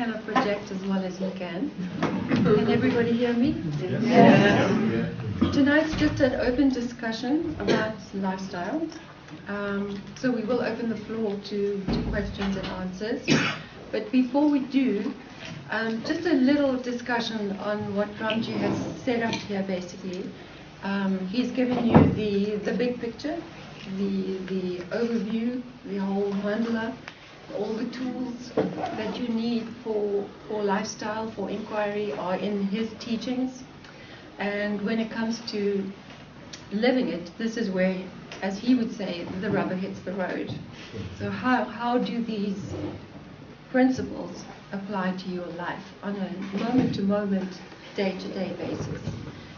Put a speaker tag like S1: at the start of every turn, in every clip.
S1: cannot project as well as you can. Can everybody hear me? Yes. Tonight's just an open discussion about lifestyle. So we will open the floor to questions and answers. But before we do, just a little discussion on what Ramji has set up here basically. He's given you the big picture, the overview, the whole mandala, all the tools that you need for lifestyle, for inquiry are in his teachings. And when it comes to living it, this is where, as he would say, the rubber hits the road. So how do these principles apply to your life on a moment-to-moment, day-to-day basis?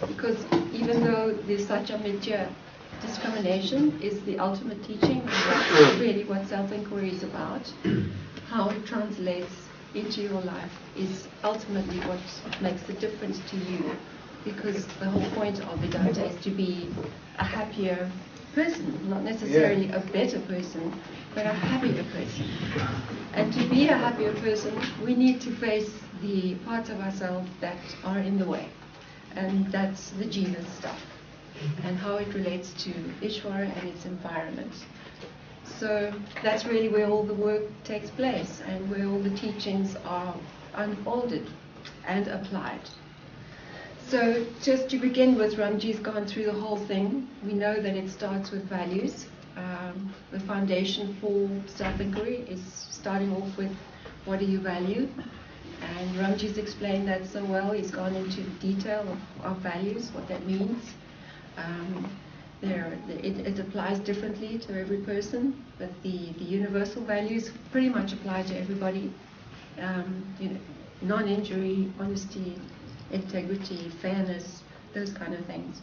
S1: Because even though the Satyamitya discrimination is the ultimate teaching, that's really what self-inquiry is about, how it translates into your life is ultimately what makes the difference to you. Because the whole point of Vedanta is to be a happier person, not necessarily a better person, but a happier person. And to be a happier person, we need to face the parts of ourselves that are in the way. And that's the jiva stuff, and how it relates to Ishvara and its environment. So that's really where all the work takes place, and where all the teachings are unfolded and applied. So just to begin with, Ramji's gone through the whole thing. We know that it starts with values. The foundation for self-inquiry is starting off with what do you value? And Ramji's explained that so well. He's gone into detail of values, what that means. It applies differently to every person, but the universal values pretty much apply to everybody. Non-injury, honesty, integrity, fairness, those kind of things.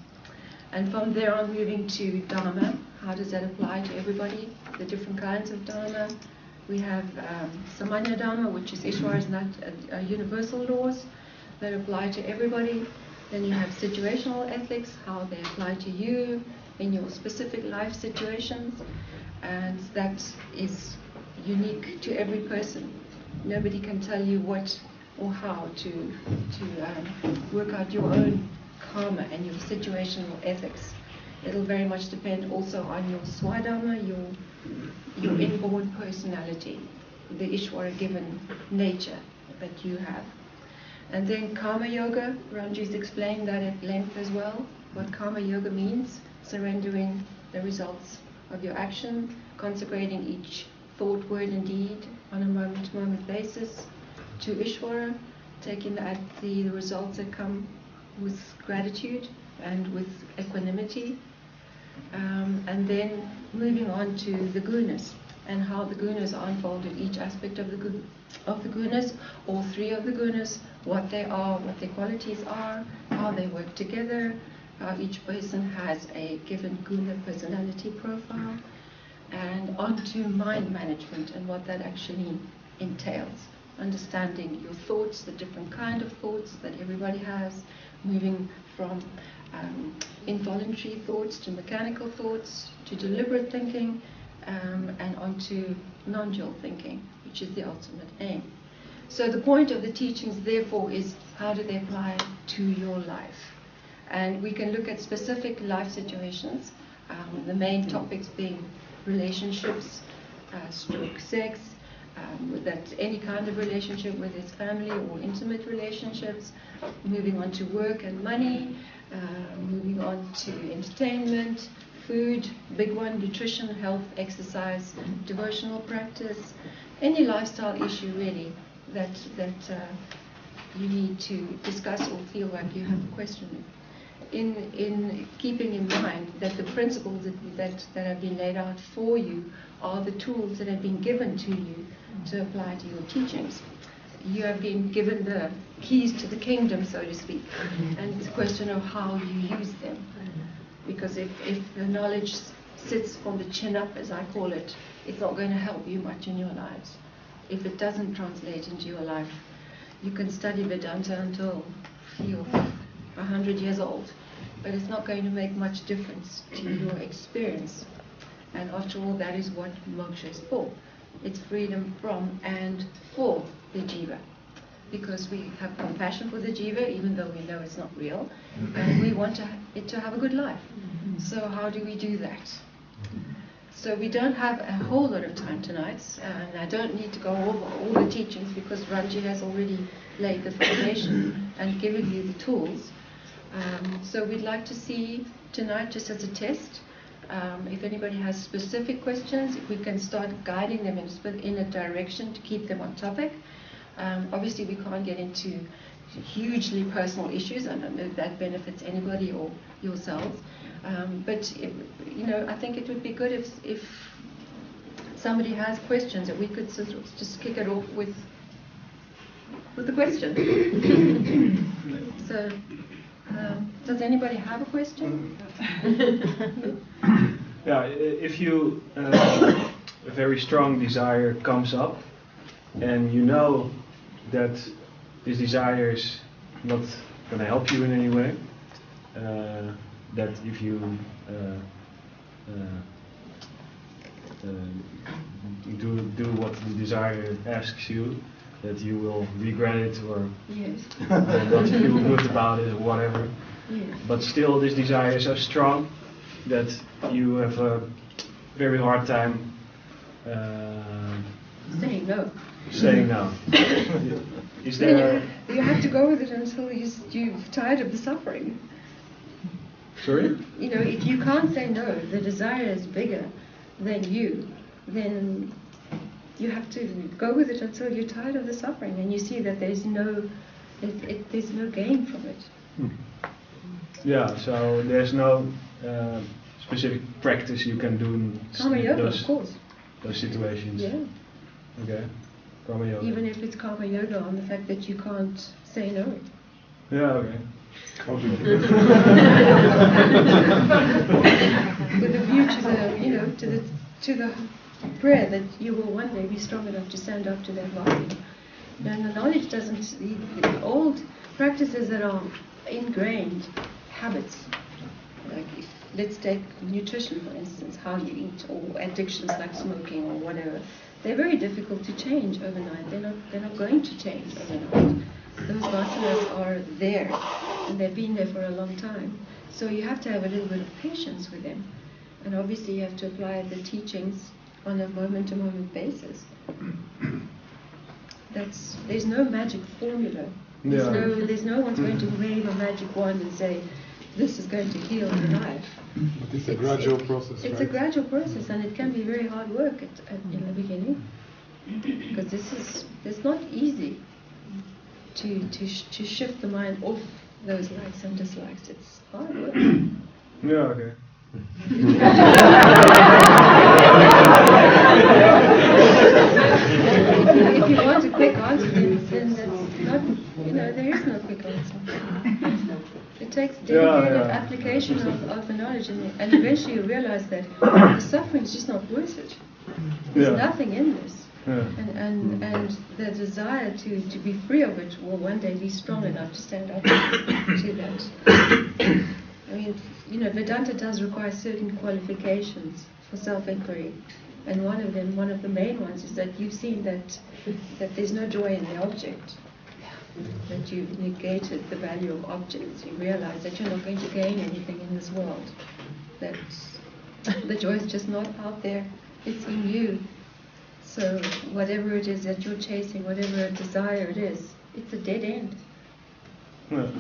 S1: And from there on, moving to dharma. How does that apply to everybody? The different kinds of dharma. We have samanya dharma, which is Ishvara's universal laws that apply to everybody. Then you have situational ethics, how they apply to you in your specific life situations, and that is unique to every person. Nobody can tell you what or how to work out your own karma and your situational ethics. It'll very much depend also on your swadharma, your inborn personality, the Ishvara given nature that you have. And then karma yoga, Ramji's explained that at length as well, what karma yoga means: surrendering the results of your action, consecrating each thought, word and deed on a moment-to-moment basis to Ishvara, taking the results that come with gratitude and with equanimity, and then moving on to the gunas and how the gunas are unfolded, each aspect of the gunas, all three of the gunas, what they are, what their qualities are, how they work together, how each person has a given guna personality profile, and onto mind management and what that actually entails. Understanding your thoughts, the different kind of thoughts that everybody has, moving from involuntary thoughts to mechanical thoughts to deliberate thinking, and onto non-dual thinking, which is the ultimate aim. So the point of the teachings, therefore, is how do they apply to your life? And we can look at specific life situations, the main topics being relationships, stroke sex, that any kind of relationship, whether it's family or intimate relationships, moving on to work and money, moving on to entertainment, food, big one, nutrition, health, exercise, devotional practice, any lifestyle issue really that you need to discuss or feel like you have a question with. In keeping in mind that the principles that have been laid out for you are the tools that have been given to you to apply to your teachings. You have been given the keys to the kingdom, so to speak, and it's a question of how you use them. Because if the knowledge sits from the chin up, as I call it, it's not going to help you much in your lives. If it doesn't translate into your life, you can study Vedanta until you're 100 years old, but it's not going to make much difference to your experience. And after all, that is what moksha is for. It's freedom from and for the jiva. because we have compassion for the jiva, even though we know it's not real, and we want it to have a good life. So how do we do that? So we don't have a whole lot of time tonight, and I don't need to go over all the teachings because Ranji has already laid the foundation and given you the tools. So we'd like to see tonight, just as a test, if anybody has specific questions, if we can start guiding them in a direction to keep them on topic. Obviously we can't get into hugely personal issues. I don't know if that benefits anybody or yourselves. But I think it would be good if somebody has questions that we could sort of just kick it off with the question. So, does anybody have a question?
S2: Yeah, if you a very strong desire comes up, and you know that this desire is not going to help you in any way. That if you do what the desire asks you, that you will regret it or not feel good about it or whatever.
S1: Yes.
S2: But still this desire is so strong that you have a very hard time
S1: saying no.
S2: Saying no. Is there...
S1: You have to go with it until you're tired of the suffering.
S2: Sorry?
S1: If you can't say no, the desire is bigger than you, then you have to go with it until you're tired of the suffering and you see that there's no gain from it.
S2: Yeah, so there's no specific practice you can do in
S1: Karma yoga, of course.
S2: Those situations.
S1: Yeah.
S2: Okay. Karma yoga.
S1: Even if it's karma yoga on the fact that you can't say no.
S2: Yeah, okay.
S1: With a view to the prayer that you will one day be strong enough to stand up to that knowledge. And the knowledge doesn't, the old practices that are ingrained habits, like let's take nutrition for instance, how you eat, or addictions like smoking or whatever. They're very difficult to change overnight. They're not going to change overnight. Those vasanas are there, and they've been there for a long time. So you have to have a little bit of patience with them. And obviously you have to apply the teachings on a moment-to-moment basis. There's no magic formula. There's no one's going to wave a magic wand and say, this is going to heal your life.
S3: But it's a gradual process,
S1: It's
S3: right?
S1: a gradual process, and it can be very hard work in the beginning. Because it's not easy to shift the mind off those likes and dislikes. It's hard work.
S2: Yeah, okay.
S1: If you want a quick answer, then that's not, there is no quick answer. It takes dedicated application of the knowledge, and eventually you realize that the suffering is just not worth it. There's nothing in this.
S2: Yeah.
S1: And the desire to be free of it will one day be strong enough to stand up to that. I mean, Vedanta does require certain qualifications for self-inquiry, and one of the main ones is that you've seen that there's no joy in the object, that you've negated the value of objects. You realize that you're not going to gain anything in this world, that the joy is just not out there, it's in you. So whatever it is that you're chasing, whatever desire it is, it's a dead end.
S2: Yeah.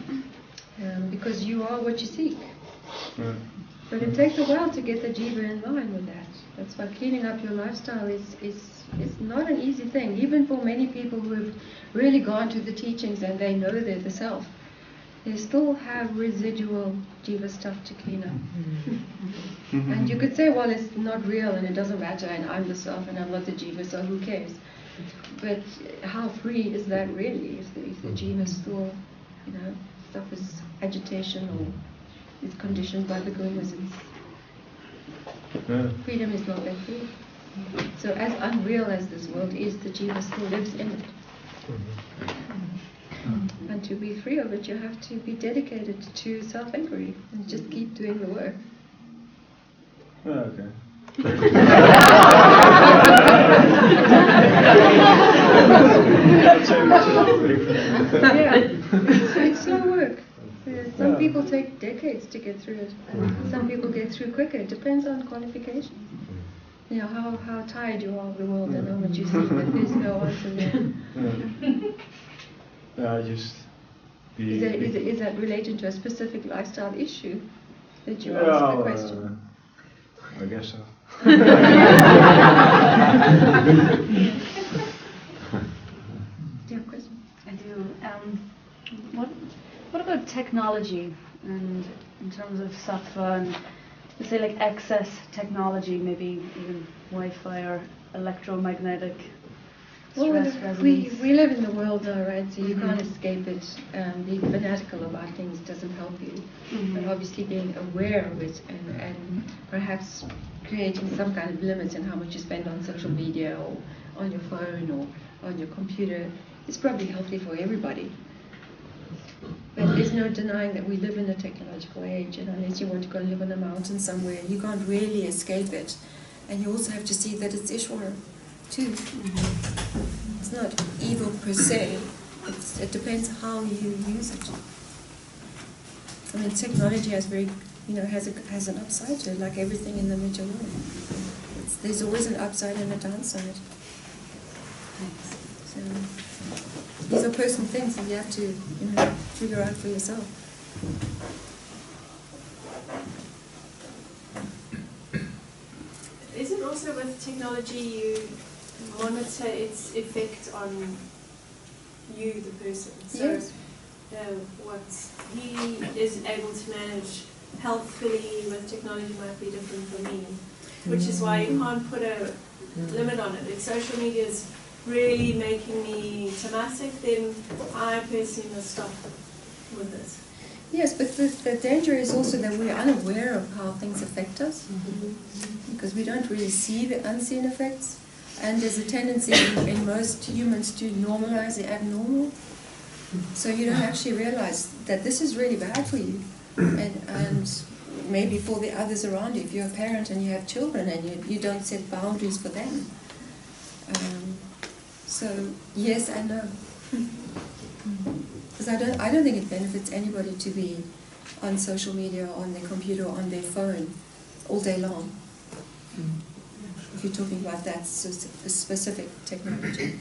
S1: Because you are what you seek.
S2: Yeah.
S1: But it takes a while to get the jiva in line with that. That's why cleaning up your lifestyle is not an easy thing. Even for many people who have really gone to the teachings and they know they're the self, they still have residual jiva stuff to clean up. And you could say, well, it's not real and it doesn't matter, and I'm the self and I'm not the jiva, so who cares? But how free is that really if the jiva is still, stuff is agitation or is conditioned by the gunas? Freedom is not that free. So as unreal as this world is, the jiva still lives in it. And to be free of it, you have to be dedicated to self-inquiry and just keep doing the work.
S2: Okay.
S1: It's slow work. Some people take decades to get through it. Some people get through quicker. It depends on qualifications. You know, how tired you are of the world and how much you sleep, but there's no answer there. Is that related to a specific lifestyle issue that you asked the question?
S2: I guess so.
S1: Do you have a question?
S4: I do. What about technology, and in terms of sattva, and let's say like excess technology, maybe even Wi-Fi or electromagnetic stress resonance?
S1: We live in the world now, right? So you can't escape it. Being fanatical about things doesn't help you. But obviously being aware of it and perhaps creating some kind of limits in how much you spend on social media or on your phone or on your computer is probably healthy for everybody. But there's no denying that we live in a technological age, and unless you want to go and live on a mountain somewhere, you can't really escape it. And you also have to see that it's Ishwara too. It's not evil per se. It depends how you use it. I mean, technology has has an upside to it, like everything in the material world. There's always an upside and a downside. So these are personal things that you have to, figure out for yourself.
S5: Isn't also with technology you monitor its effect on you, the person? So
S1: Yes.
S5: what he is able to manage healthfully with technology might be different for me, which is why you can't put a limit on it. If social media is really making me tamastic, then I personally must stop with it.
S1: Yes, but the danger is also that we're unaware of how things affect us, because we don't really see the unseen effects, and there's a tendency in most humans to normalize the abnormal. So you don't actually realize that this is really bad for you, and maybe for the others around you. If you're a parent and you have children and you don't set boundaries for them. So yes and no. Because I don't think it benefits anybody to be on social media, or on their computer, or on their phone all day long. If you're talking about that specific technology.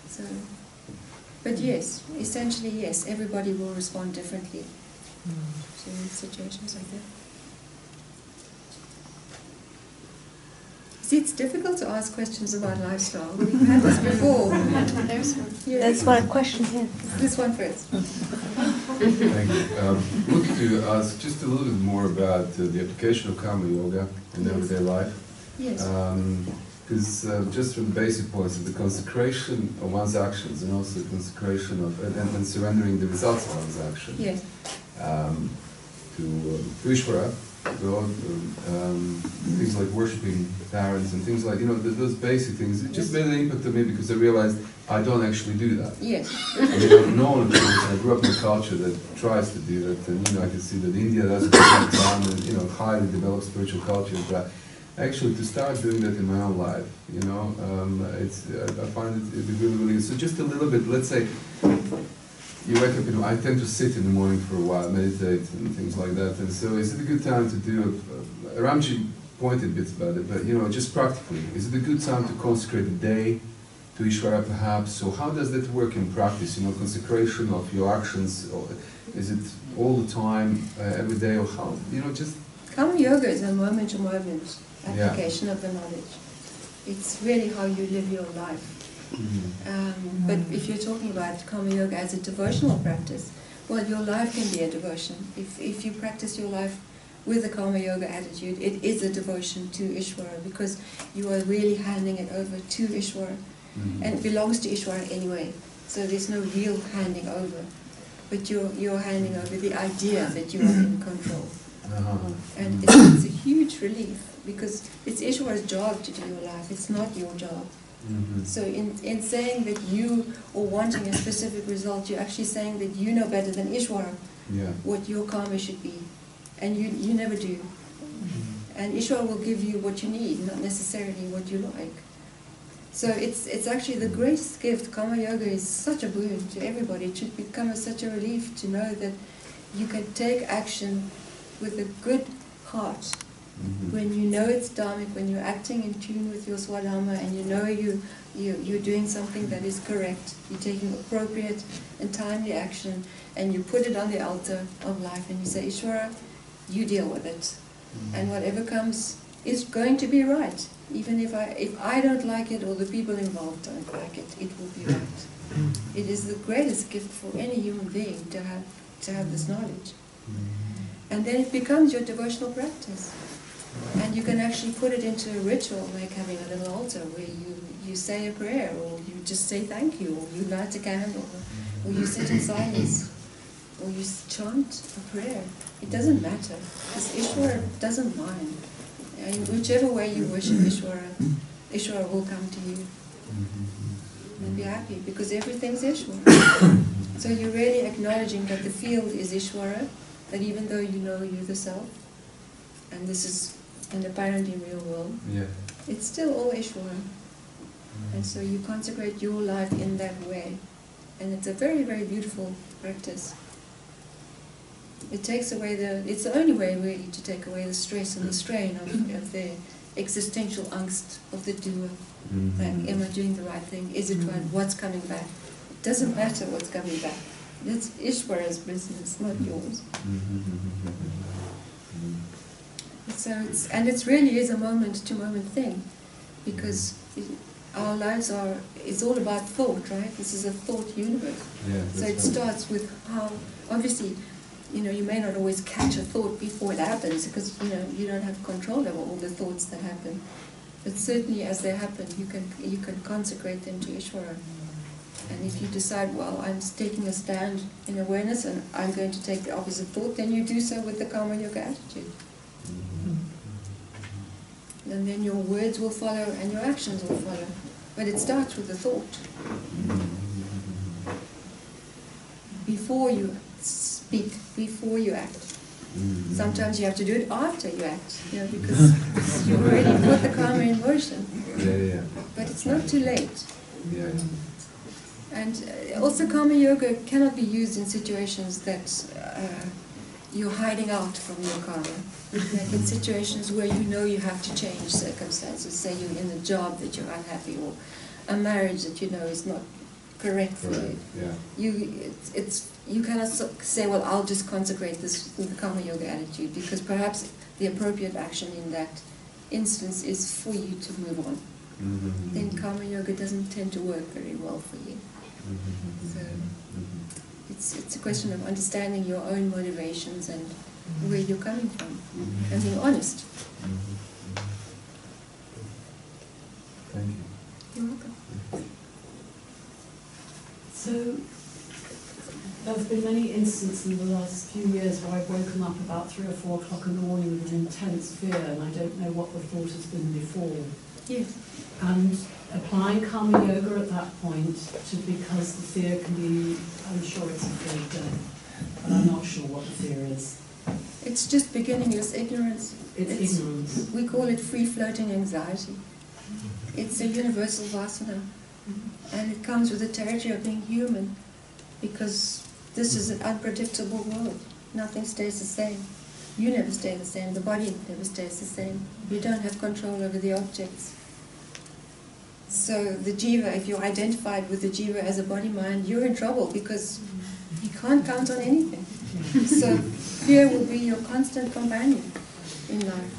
S1: So, but yes, essentially yes, everybody will respond differently to situations like that. See, it's difficult to ask questions about lifestyle. We've had this before. There's one. Yeah.
S4: There's one question here.
S1: This one first.
S3: Thank you. I'd like to ask just a little bit more about the application of karma yoga in everyday life.
S1: Yes.
S3: Because just from the basic points of the consecration of one's actions, and also the consecration of and surrendering the results of one's actions.
S1: Yes.
S3: To Ishvara, God, things like worshipping parents and things like, those basic things. It just made an impact to me because I realized I don't actually do that.
S1: Yes.
S3: I mean, no one does. I grew up in a culture that tries to do that, and I can see that India does it all the time, and highly developed spiritual culture. But actually, to start doing that in my own life, I find it really, really good. So just a little bit. Let's say you wake up. I tend to sit in the morning for a while, meditate and things like that. And so, is it a good time to do? Ramji pointed bits about it, but just practically, is it a good time to consecrate a day to Ishvara, perhaps? So how does that work in practice? Consecration of your actions, or is it all the time, every day, or how? Just
S1: Karma yoga is a moment-to-moment application of the knowledge. It's really how you live your life. But if you're talking about karma yoga as a devotional practice, well, your life can be a devotion. If you practice your life with a karma yoga attitude, it is a devotion to Ishvara, because you are really handing it over to Ishvara. And it belongs to Ishvara anyway, so there's no real handing over, but you're handing over the idea that you are in control. And it's a huge relief, because it's Ishvara's job to do your life, it's not your job. So in saying that you are wanting a specific result, you're actually saying that you know better than Ishvara what your karma should be, and you never do. And Ishvara will give you what you need, not necessarily what you like. So it's actually the greatest gift. Karma Yoga is such a boon to everybody. It should become such a relief to know that you can take action with a good heart. When you know it's dharmic, when you're acting in tune with your swadharma, and you know you're doing something that is correct, you're taking appropriate and timely action, and you put it on the altar of life, and you say, Ishvara, you deal with it. And whatever comes is going to be right. Even if I don't like it, or the people involved don't like it, it will be right. It is the greatest gift for any human being to have this knowledge. And then it becomes your devotional practice. And you can actually put it into a ritual, like having a little altar where you say a prayer, or you just say thank you, or you light a candle, or you sit in silence, or you chant a prayer. It doesn't matter, because Ishvara doesn't mind. In whichever way you worship Ishvara will come to you and be happy, because everything's Ishvara. So you're really acknowledging that the field is Ishvara, that even though you know you're the self, and this is an apparently real world, it's still all Ishvara. And so you consecrate your life in that way. And it's a very, very beautiful practice. It takes away it's the only way really to take away the stress and the strain of the existential angst of the doer. Like, am I doing the right thing? Is it right? What's coming back? It doesn't matter what's coming back. That's Ishvara's business, not yours. So it really is a moment-to-moment thing, because our lives it's all about thought, right? This is a thought universe. So it starts with how, obviously, you may not always catch a thought before it happens, because you don't have control over all the thoughts that happen. But certainly as they happen, you can consecrate them to Ishvara. And if you decide, well, I'm taking a stand in awareness and I'm going to take the opposite thought, then you do so with the Karma Yoga attitude. And then your words will follow and your actions will follow. But it starts with the thought. Before you speak, before you act. Sometimes you have to do it after you act, because you already put the karma in motion. But it's not too late. And also Karma Yoga cannot be used in situations that you're hiding out from your karma. Like in situations where you have to change circumstances, say you're in a job that you're unhappy, or a marriage that is not correct for you. You cannot say, well, I'll just consecrate this with the Karma Yoga attitude, because perhaps the appropriate action in that instance is for you to move on. Then Karma Yoga doesn't tend to work very well for you. So it's a question of understanding your own motivations and where you're coming from, and being honest.
S3: Thank you.
S1: You're welcome.
S6: So, there have been many instances in the last few years where I've woken up about 3 or 4 o'clock in the morning with an intense fear, and I don't know what the thought has been before.
S1: Yes.
S6: And applying Karma Yoga at that point, because the fear can be, I'm sure it's a fear of death, but I'm not sure what the fear is.
S1: It's just beginningless ignorance.
S6: It's ignorance.
S1: We call it free-floating anxiety. It's a universal vasana. And it comes with the territory of being human, because this is an unpredictable world. Nothing stays the same. You never stay the same. The body never stays the same. You don't have control over the objects. So the jiva, if you're identified with the jiva as a body-mind, you're in trouble, because you can't count on anything. So fear will be your constant companion in life,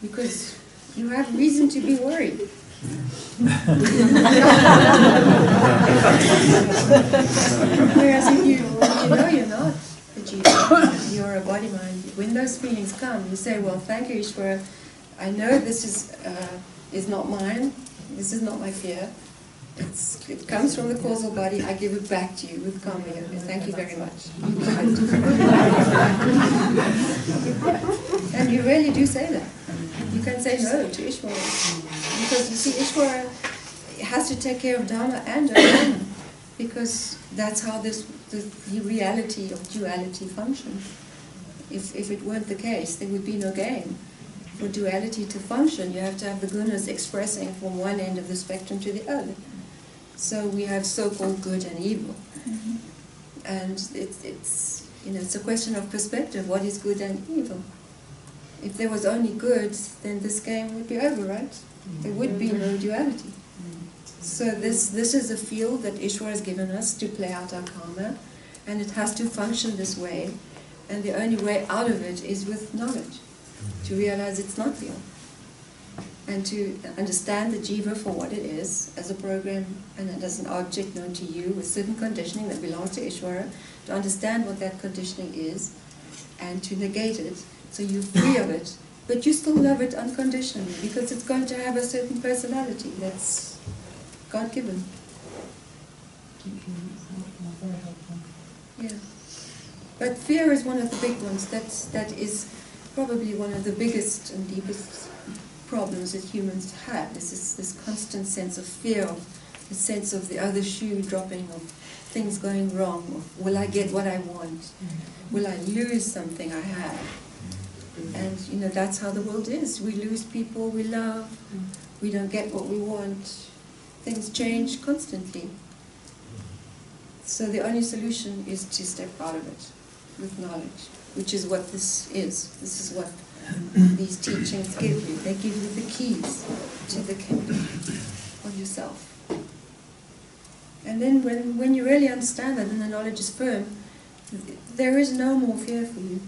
S1: because you have reason to be worried. Whereas if you know you're not the jiva, you're a body-mind, when those feelings come, you say, well, thank you, Ishvara, I know this is not mine, this is not my fear. It comes from the causal body. I give it back to you with Karma Yoga. Thank you very much. And you really do say that. You can say no to Ishvara, because you see, Ishvara has to take care of dharma and dharma, because that's how the reality of duality functions. If it weren't the case, there would be no game. for duality to function, you have to have the gunas expressing from one end of the spectrum to the other. So we have so-called good and evil. And it's a question of perspective. What is good and evil? If there was only good, then this game would be over, right? There would be no duality. So this is a field that Ishwar has given us to play out our karma, and it has to function this way. And the only way out of it is with knowledge, to realize it's not real, and to understand the jiva for what it is, as a program and as an object known to you with certain conditioning that belongs to Ishvara, to understand what that conditioning is, and to negate it, so you're free of it, but you still love it unconditionally, because it's going to have a certain personality that's God-given.
S6: Thank you. That's very helpful.
S1: Yeah. But fear is one of the big ones. That is probably one of the biggest and deepest problems that humans have. Is this constant sense of fear, the sense of the other shoe dropping, of things going wrong, of will I get what I want? Will I lose something I have? And that's how the world is. We lose people we love. We don't get what we want. Things change constantly. So the only solution is to step out of it with knowledge, which is what this is. This is what these teachings give you. They give you the keys to the kingdom of yourself. And then when you really understand that and the knowledge is firm, there is no more fear for you.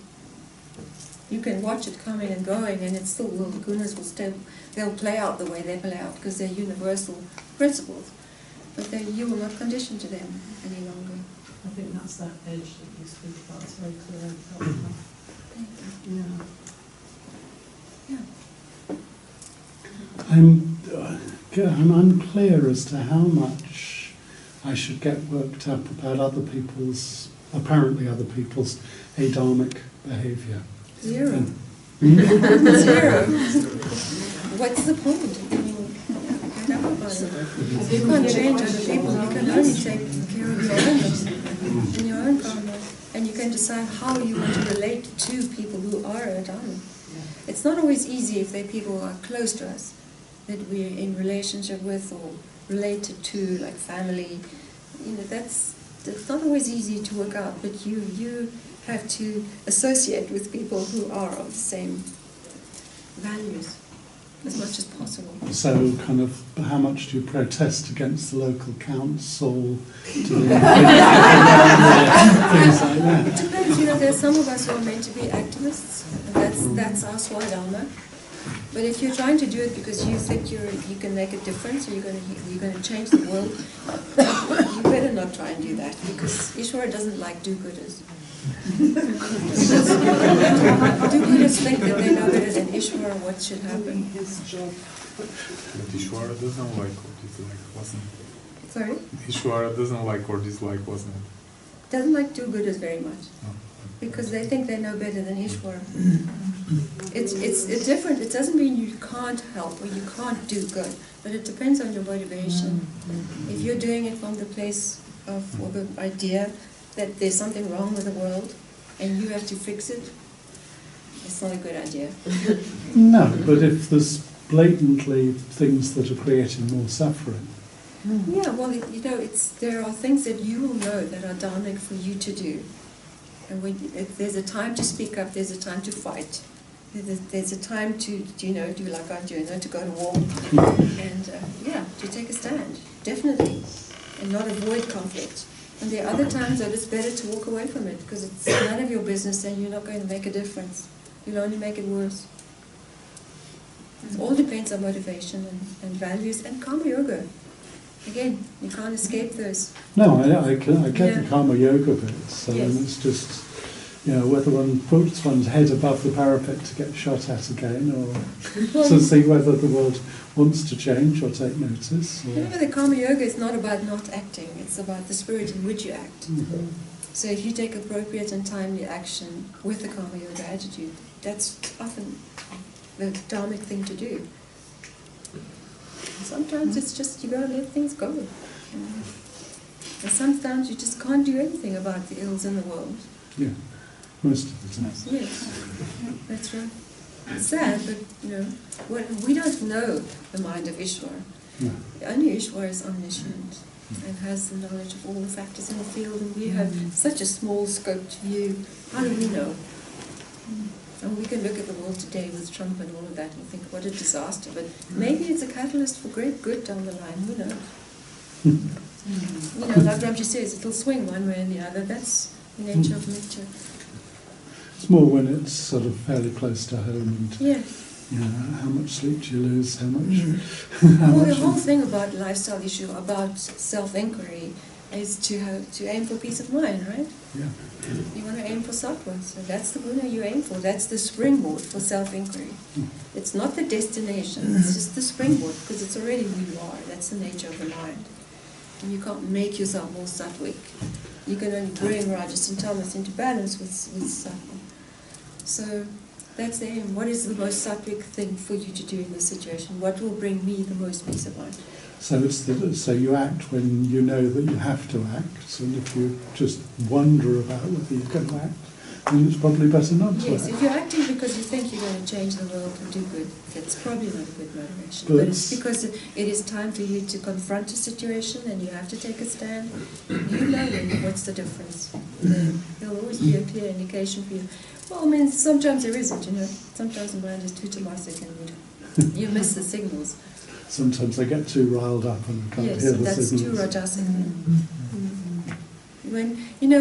S1: You can watch it coming and going, and it's still will. The gunas will still, they'll play out the way they play out, because they're universal principles. But you will not condition to them any longer.
S6: I think that's that edge that you speak about. It's very clear and helpful.
S1: Yeah.
S7: I'm unclear as to how much I should get worked up about apparently other people's adharmic behaviour.
S1: Zero.
S7: Hmm?
S1: Zero. What's the point? Get up about it. You can't change other people. You can only take care of your own and your own karma. And you can decide how you want to relate to people who are a dharma. It's not always easy if they're people who are close to us, that we're in relationship with or related to, like family. That's not always easy to work out, but you have to associate with people who are of the same values as much as possible.
S7: So, kind of, how much do you protest against the local council? Things like that.
S1: It depends. There's some of us who are meant to be activists, and that's our swadharma. But if you're trying to do it because you think you can make a difference, or you're going to change the world, you better not try and do that, because Ishvara doesn't like do-gooders. Do-gooders think that they know better than Ishvara what should happen.
S8: But Ishvara doesn't like or dislike, wasn't it?
S1: Sorry?
S8: Ishvara doesn't like or dislike, wasn't it?
S1: Doesn't like do-gooders very much,
S8: No.
S1: because they think they know better than Ishvara. It's different. It doesn't mean you can't help or you can't do good, but it depends on your motivation. If you're doing it from the place of or the idea that there's something wrong with the world and you have to fix it, it's not a good idea.
S7: No, but if there's blatantly things that are creating more suffering.
S1: Yeah, well, there are things that you will know that are dharmic for you to do. And if there's a time to speak up, there's a time to fight. There's a time to, do like I do, to go to war. And, to take a stand, definitely. And not avoid conflict. And there are other times that it's better to walk away from it, because it's none of your business and you're not going to make a difference. You'll only make it worse. It all depends on motivation and values and karma yoga. Again, you can't escape those.
S7: No, I get the karma yoga bit, so
S1: Yes.
S7: it's just, whether one puts one's head above the parapet to get shot at again, or to see whether the world wants to change or take notice. Or
S1: The karma yoga is not about not acting, it's about the spirit in which you act.
S7: Mhm.
S1: So if you take appropriate and timely action with the karma yoga attitude, that's often the dharmic thing to do. Sometimes it's just you gotta let things go. And sometimes you just can't do anything about the ills in the world.
S7: Yeah, most of the time.
S1: Yes, that's right. It's sad, but we don't know the mind of Ishwar.
S7: No.
S1: Only Ishwar is omniscient and has the knowledge of all the factors in the field, and we have such a small scoped view. How do we know? And we can look at the world today with Trump and all of that and think, what a disaster. But maybe it's a catalyst for great good down the line. Who knows? Like Ramji says, it'll swing one way or the other. That's the nature of nature.
S7: It's more when it's sort of fairly close to home and
S1: Yes.
S7: how much sleep do you lose, how much...
S1: Well, the whole thing about lifestyle issue, about self-inquiry, is to aim for peace of mind, right?
S7: Yeah.
S1: You want to aim for sattva, so that's the guna you aim for. That's the springboard for self-inquiry. It's not the destination, it's just the springboard, because it's already who you are. That's the nature of the mind. And you can't make yourself more sattvic. You can only bring rajas and tamas into balance with sattva. So that's the aim. What is the most sattvic thing for you to do in this situation? What will bring me the most peace of mind?
S7: So so you act when you know that you have to act, and if you just wonder about whether you're going to act, then it's probably better not to
S1: Yes,
S7: act.
S1: if you're acting because you think you're going to change the world and do good, that's probably not a good motivation.
S7: But
S1: But it's because it is time for you to confront a situation and you have to take a stand. You know what's the difference. There'll always be a clear indication for you. Well, I mean, sometimes there isn't, Sometimes the mind is too tamasic and you miss the signals.
S7: Sometimes I get too riled up and can't
S1: Yes,
S7: hear
S1: and
S7: the
S1: that's
S7: signals.
S1: too rajasic. When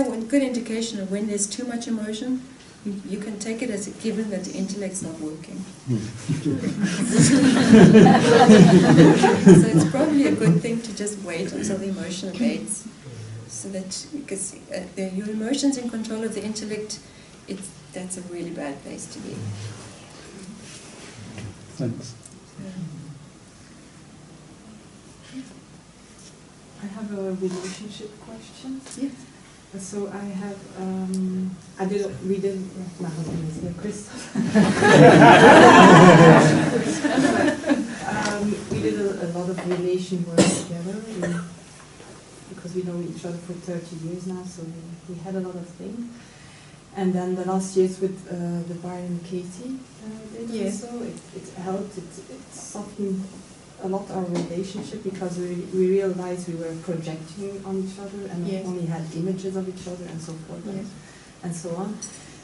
S1: one good indication of when there's too much emotion, you can take it as a given that the intellect's not working. So it's probably a good thing to just wait until the emotion abates, so that because your emotions in control of the intellect, that's a really bad place to be.
S7: Thanks.
S9: I have a relationship question.
S1: Yes.
S9: So I have, we did, my husband is here, Christoph. We did a lot of relation work together because we know each other for 30 years now, so we had a lot of things. And then the last years with the Byron Katie did
S1: Yes.
S9: also, it helped, it softened a lot our relationship because we realized we were projecting on each other and
S1: Yes.
S9: only had images of each other and so forth
S1: Yes.
S9: and so on.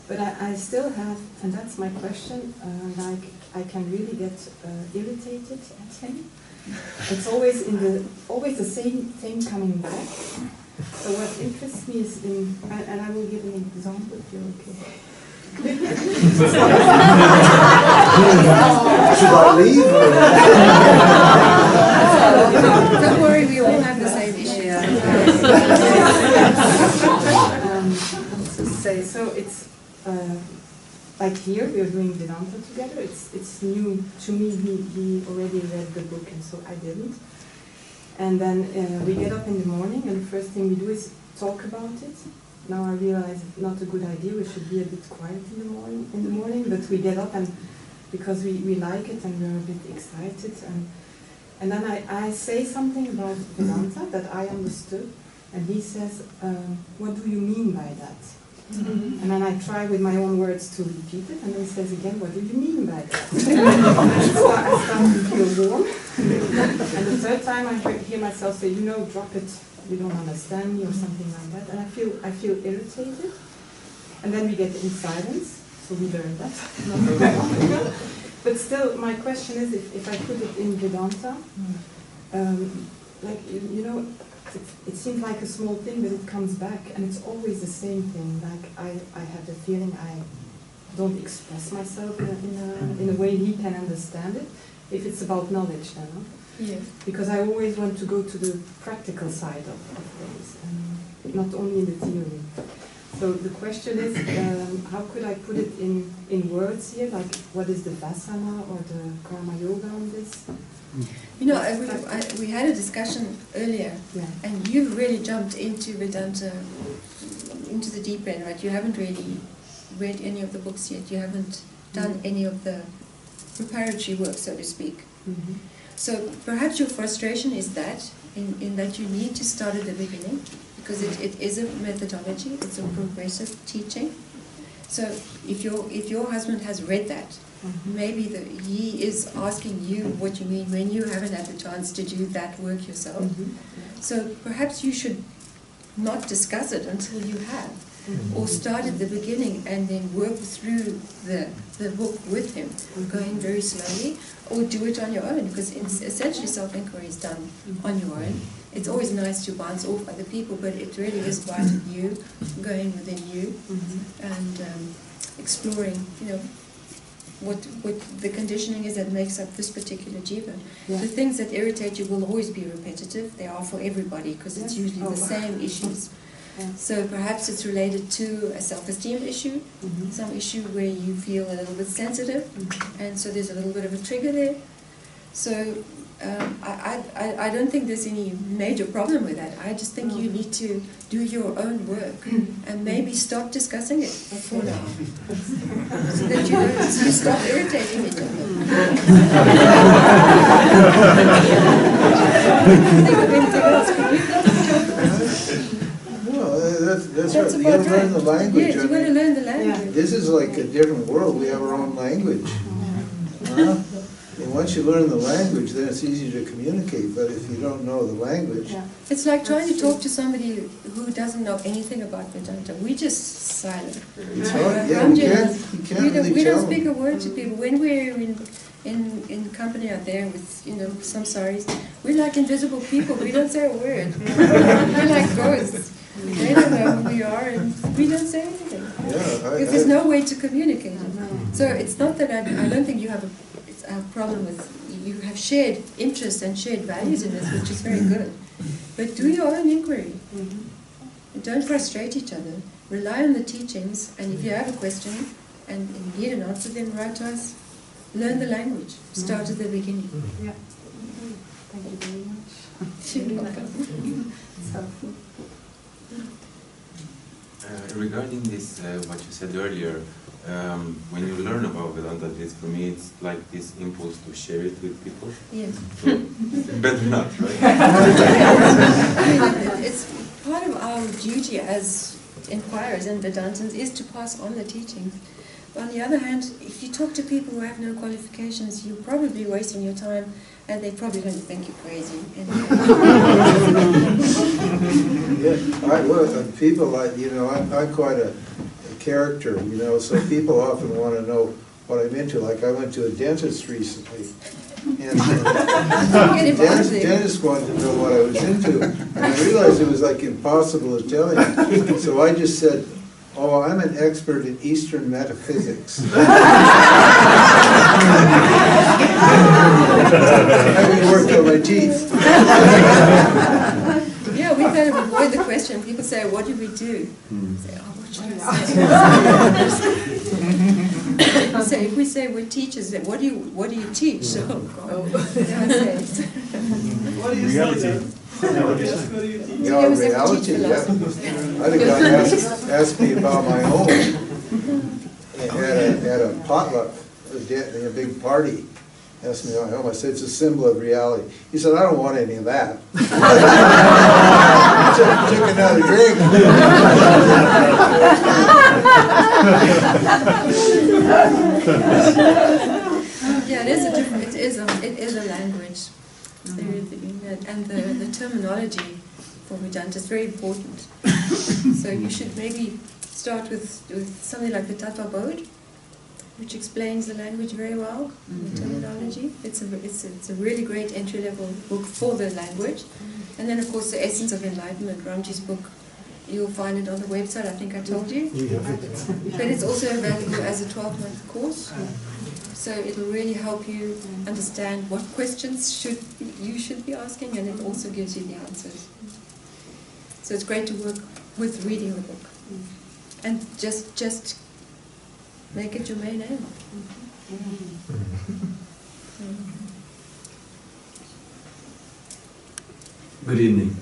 S9: But I still have, and that's my question, I can really get irritated at him. It's always always the same thing coming back. So what interests me is and I will give an example if you're okay.
S10: Should I leave?
S1: Don't worry, we all have the same issue.
S9: So it's like here we are doing Vedanta together. It's new to me. He already read the book, and so I didn't. And then we get up in the morning, and the first thing we do is talk about it. Now I realize it's not a good idea. We should be a bit quiet in the morning. But we get up, and because we like it, and we're a bit excited, and then I say something about Vedanta that I understood, and he says, "What do you mean by that?" And then I try with my own words to repeat it, and then he says again, "What do you mean by that?" And I start to feel warm. And the third time I hear myself say, "Drop it, you don't understand me," or something like that. And I feel irritated. And then we get in silence, so we learn that. But still, my question is, if I put it in Vedanta, it seems like a small thing, but it comes back, and it's always the same thing. Like I have the feeling I don't express myself in a way he can understand it. If it's about knowledge, then, no?
S1: Yes.
S9: Because I always want to go to the practical side of things, and not only in the theory. So the question is, how could I put it in words here? Like, what is the Vasana or the Karma Yoga on this?
S1: We had a discussion earlier, and you really jumped into Vedanta, into the deep end, right? You haven't really read any of the books yet. You haven't done any of the preparatory work, so to speak.
S9: Mm-hmm.
S1: So perhaps your frustration is that, in that you need to start at the beginning, because it is a methodology, it's a progressive teaching. So if your husband has read that, maybe he is asking you what you mean when you haven't had the chance to do that work yourself. So perhaps you should not discuss it until you have, or start at the beginning and then work through the book with him, going very slowly, or do it on your own, because it's essentially self-inquiry is done on your own. It's always nice to bounce off other people, but it really is about you, going within you, and exploring, what the conditioning is that makes up this particular jiva.
S9: Yeah.
S1: The things that irritate you will always be repetitive. They are for everybody, because it's usually the same issues.
S9: Yeah.
S1: So perhaps it's related to a self-esteem issue, some issue where you feel a little bit sensitive, and so there's a little bit of a trigger there. So I don't think there's any major problem with that. I just think you need to do your own work and maybe stop discussing it for now, so that you stop irritating each other. Think of anything else, can you?
S10: That's right. You gotta learn the language.
S1: Yes, you gotta learn the language.
S10: This is like a different world. We have our own language. And once you learn the language, then it's easy to communicate. But if you don't know the language,
S1: It's like trying to talk to somebody who doesn't know anything about Vedanta. We just silent.
S10: it's hard. Yeah, you can't really
S1: we
S10: tell
S1: don't speak
S10: them.
S1: a word to people. When we're in company out there with some saris, we're like invisible people. We don't say a word. We're like ghosts. They don't know who we are, and we don't say anything. Because there's no way to communicate it. So it's not that I don't think you have a problem with, you have shared interests and shared values in this, which is very good. But do your own inquiry. Don't frustrate each other. Rely on the teachings, and if you have a question and you need an answer, then write to us. Learn the language. Start at the beginning.
S9: Yeah. Thank you very much.
S1: You're welcome.
S9: It's helpful.
S11: Regarding this, what you said earlier, when you learn about Vedanta, for me, it's like this impulse to share it with people.
S1: Yes.
S11: So, better not, right?
S1: It's part of our duty as inquirers and Vedantins is to pass on the teachings. But on the other hand, if you talk to people who have no qualifications, you're probably wasting your time, and they're probably going to think you're crazy.
S10: People like, I'm quite a character, so people often want to know what I'm into. Like I went to a dentist recently, and the dentist wanted to know what I was into, and I realized it was like impossible to tell him. So I just said, "Oh, I'm an expert in Eastern metaphysics." Having worked on my teeth.
S1: Yeah, we kind of avoid the question. People say, "What do we do?" Say, "Oh, what should I say?" If we say we're teachers, then what do you teach? So, what do you
S10: Reality.
S1: Yeah,
S10: reality, yeah. I had a guy ask me about my home at a potluck, a big party. Asked me about my home. I said, it's a symbol of reality. He said, I don't want any of that. Took another drink.
S1: Yeah, it is a different. It is a language. And the terminology for Vedanta is very important. So you should maybe start with something like the Tattva Bodh, which explains the language very well, the terminology. It's a really great entry-level book for the language. And then, of course, the Essence of Enlightenment, Ramji's book. You'll find it on the website, I think I told you. But it's also available as a 12-month course. So it'll really help you understand what questions you should be asking, and it also gives you the answers. So it's great to work with reading the book. And just make it your main aim.
S12: Good evening.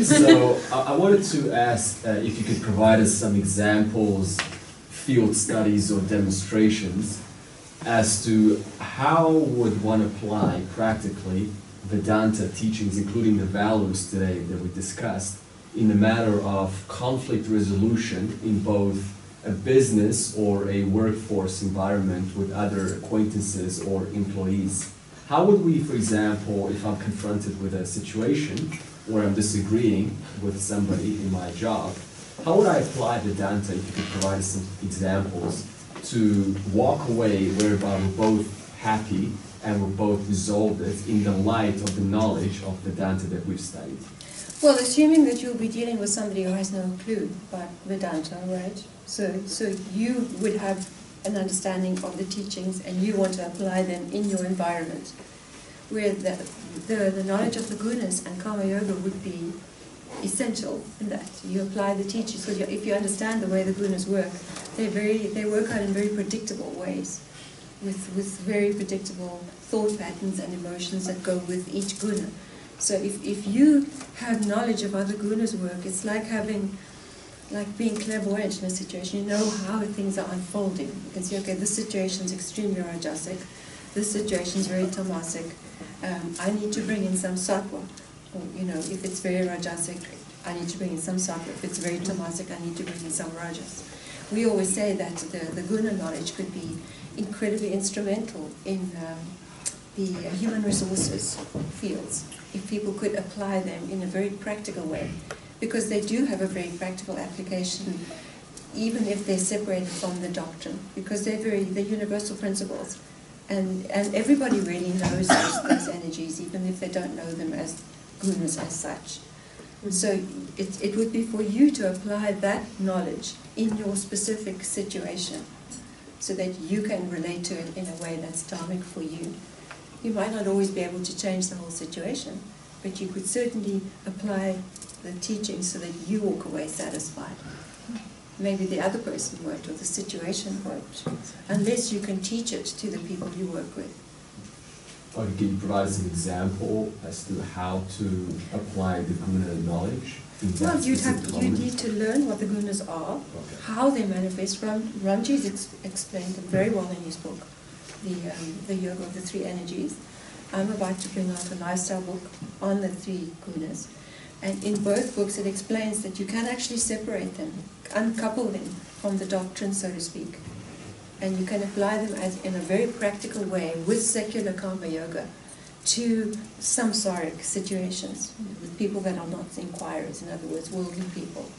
S12: So I wanted to ask if you could provide us some examples, field studies or demonstrations as to how would one apply practically Vedanta teachings, including the values today that we discussed, in the matter of conflict resolution in both a business or a workforce environment with other acquaintances or employees. How would we, for example, if I'm confronted with a situation where I'm disagreeing with somebody in my job, how would I apply Vedanta, if you could provide us some examples, to walk away whereby we're both happy and we're both resolved it in the light of the knowledge of Vedanta that we've studied?
S1: Well, assuming that you'll be dealing with somebody who has no clue about Vedanta, right? So you would have an understanding of the teachings and you want to apply them in your environment, where the knowledge of the gunas and karma yoga would be essential in that. You apply the teachings, because if you understand the way the gunas work, they work out in very predictable ways, with very predictable thought patterns and emotions that go with each guna. So if you have knowledge of how the gunas work, it's like being clairvoyant in a situation. You know how things are unfolding. You can see, okay, this situation is extremely rajasic, this situation is very tamasic. I need to bring in some sattva. Or, if it's very rajasic, I need to bring in some sattva. If it's very tamasic, I need to bring in some rajas. We always say that the guna knowledge could be incredibly instrumental in the human resources fields, if people could apply them in a very practical way, because they do have a very practical application, even if they're separated from the doctrine, because they're universal principles, and everybody really knows those energies, even if they don't know them as gunas as such. So it would be for you to apply that knowledge in your specific situation, so that you can relate to it in a way that's dharmic for you. You might not always be able to change the whole situation, but you could certainly apply the teaching so that you walk away satisfied. Maybe the other person won't, or the situation won't, unless you can teach it to the people you work with.
S12: Or can you provide us an example as to how to apply the guna knowledge?
S1: Well, you need to learn what the gunas are, how they manifest. Ramji's explained them very well in his book, the Yoga of the Three Energies. I'm about to bring out a lifestyle book on the three gunas. And in both books it explains that you can actually separate them, uncouple them from the doctrine, so to speak. And you can apply them in a very practical way with secular karma yoga to samsaric situations, with people that are not inquirers, in other words, worldly people.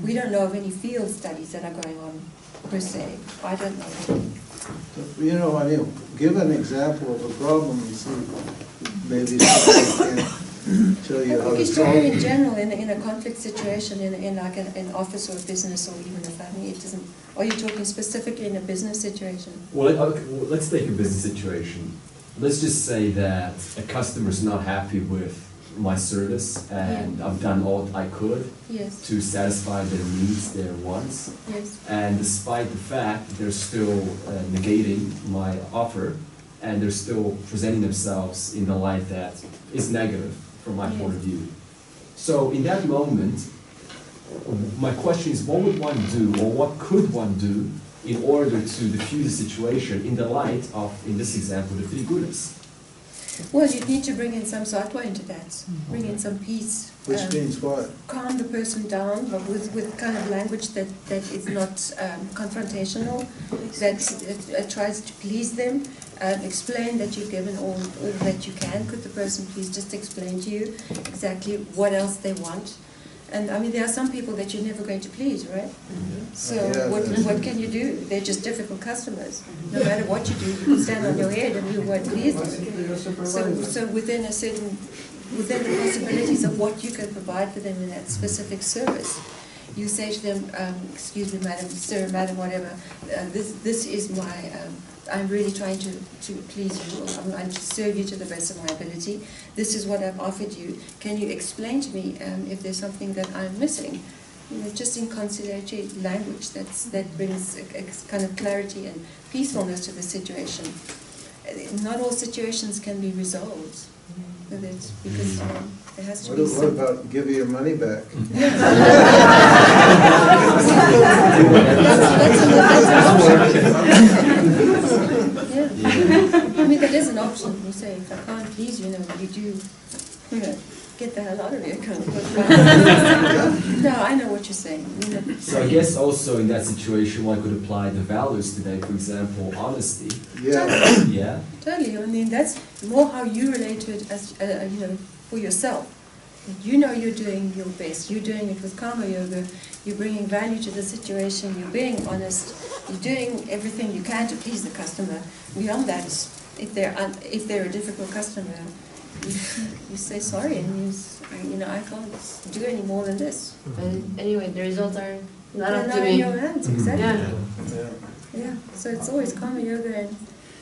S1: We don't know of any field studies that are going on per se. I don't know of any.
S10: Give an example of a problem and see maybe somebody can tell you how to solve it.
S1: In general, in a conflict situation, in like an office or a business or even a family, it doesn't. Are you talking specifically in a business situation?
S12: Well, let's take a business situation. Let's just say that a customer is not happy with my service, and I've done all I could to satisfy their needs, their wants. And despite the fact that they're still negating my offer, and they're still presenting themselves in the light that is negative from my point of view. So in that moment, my question is, what would one do, or what could one do in order to diffuse the situation in the light of, in this example, the three gunas?
S1: Well, you'd need to bring in some sattva into that, bring in some peace.
S10: Which means what?
S1: Calm the person down, but with kind of language that is not confrontational, that tries to please them. Explain that you've given all that you can. Could the person please just explain to you exactly what else they want? And I mean, there are some people that you're never going to please, right? So what can you do? They're just difficult customers. No matter what you do, you can stand on your head and you won't please them. So within the possibilities of what you can provide for them in that specific service, you say to them, excuse me, madam, sir, madam, whatever, this is my, I'm really trying to please you, I'm trying to serve you to the best of my ability. This is what I've offered you. Can you explain to me if there's something that I'm missing? Just in conciliatory language that brings a kind of clarity and peacefulness to the situation. Not all situations can be resolved with it, because there has to be
S10: What about give you your money back?
S1: I mean, that is an option. You say, if I can't please you, you do, get the hell out of here. No, I know what you're saying.
S12: So guess also in that situation one could apply the values today, for example, honesty.
S10: Yeah.
S12: Yeah.
S1: Totally. I mean, that's more how you relate to it as, for yourself. You know you're doing your best. You're doing it with karma yoga. You're bringing value to the situation. You're being honest. You're doing everything you can to please the customer. Beyond that, if they're a difficult customer, you say sorry and I can't do any more than this.
S13: And anyway, the results are not
S1: They're
S13: up
S1: not
S13: to
S1: in
S13: me.
S1: your hands, exactly.
S13: Yeah.
S1: Yeah. So it's always karma yoga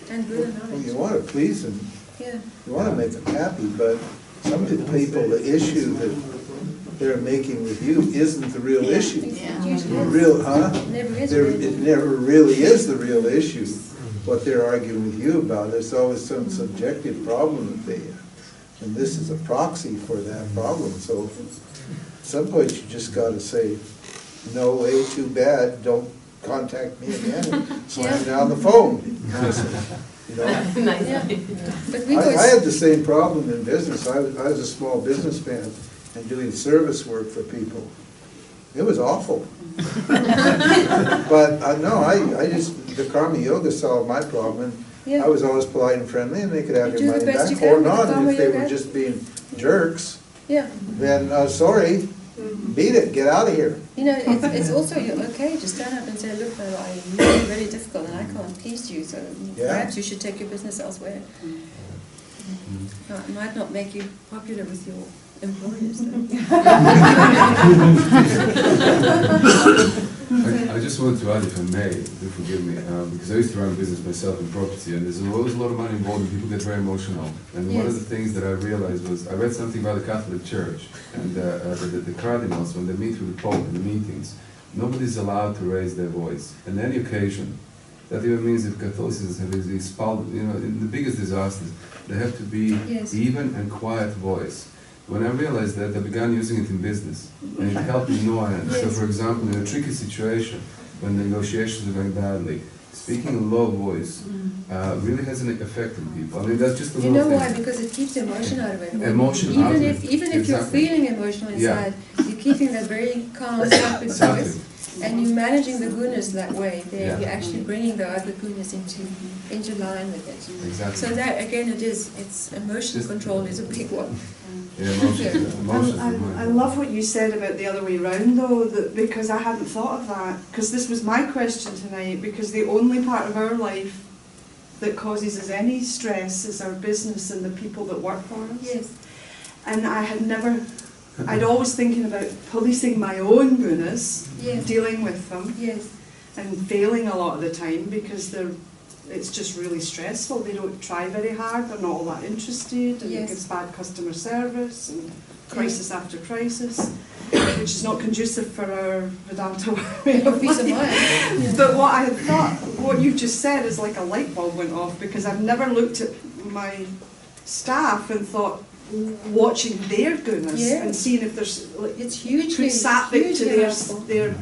S1: and Buddha
S10: Well,
S1: knowledge.
S10: you want to please them.
S1: Yeah.
S10: You want to make them happy, but some of the people, the issue that they're making with you isn't the real issue. The real, it never really is the real issue. What they're arguing with you about, there's always some subjective problem that they have. And this is a proxy for that problem. So at some point you just got to say, no way, too bad, don't contact me again, and slam down the phone. You know? I had the same problem in business. I was a small businessman and doing service work for people. It was awful. But the karma yoga solved my problem. And I was always polite and friendly, and they could have your money back or not. And if they were just being jerks, then sorry, beat it, get out of here.
S1: It's also okay to stand up and say, look, I'm really, really difficult and I can't please you, so perhaps you should take your business elsewhere. It might not make you popular with your employers.
S3: I just wanted to add, if I may, do forgive me, because I used to run a business myself in property, and there's always a lot of money involved, and people get very emotional. And one of the things that I realized was, I read something about the Catholic Church, and the cardinals, when they meet with the Pope in the meetings, nobody's allowed to raise their voice on any occasion. That even means if Catholicism is expelled, in the biggest disasters, they have to be even and quiet voice. When I realized that, I began using it in business, and it helped me no end. So, for example, in a tricky situation, when the negotiations are going badly, speaking in a low voice really has an effect on people. I mean, that's just a little thing.
S1: You know why? Because it keeps emotion out of it.
S3: Emotion out of it.
S1: Even if you're feeling emotional inside, you're keeping that very calm, stoic voice. And you're managing the gunas that way. You're actually bringing the other gunas into line with it.
S3: Exactly.
S1: So that, again, it's emotion control is a big one.
S14: I love what you said about the other way around, though, because I hadn't thought of that. Because this was my question tonight, because the only part of our life that causes us any stress is our business and the people that work for us.
S1: Yes.
S14: And I'd always thinking about policing my own gunas, dealing with them, and failing a lot of the time because it's just really stressful. They don't try very hard, they're not all that interested, and it gives bad customer service and crisis after crisis, which is not conducive for our Vedanta way of life. But what I had thought, what you just said is like a light bulb went off, because I've never looked at my staff and thought, watching their gunas and seeing if there's
S1: it's hugely
S14: sattvic to their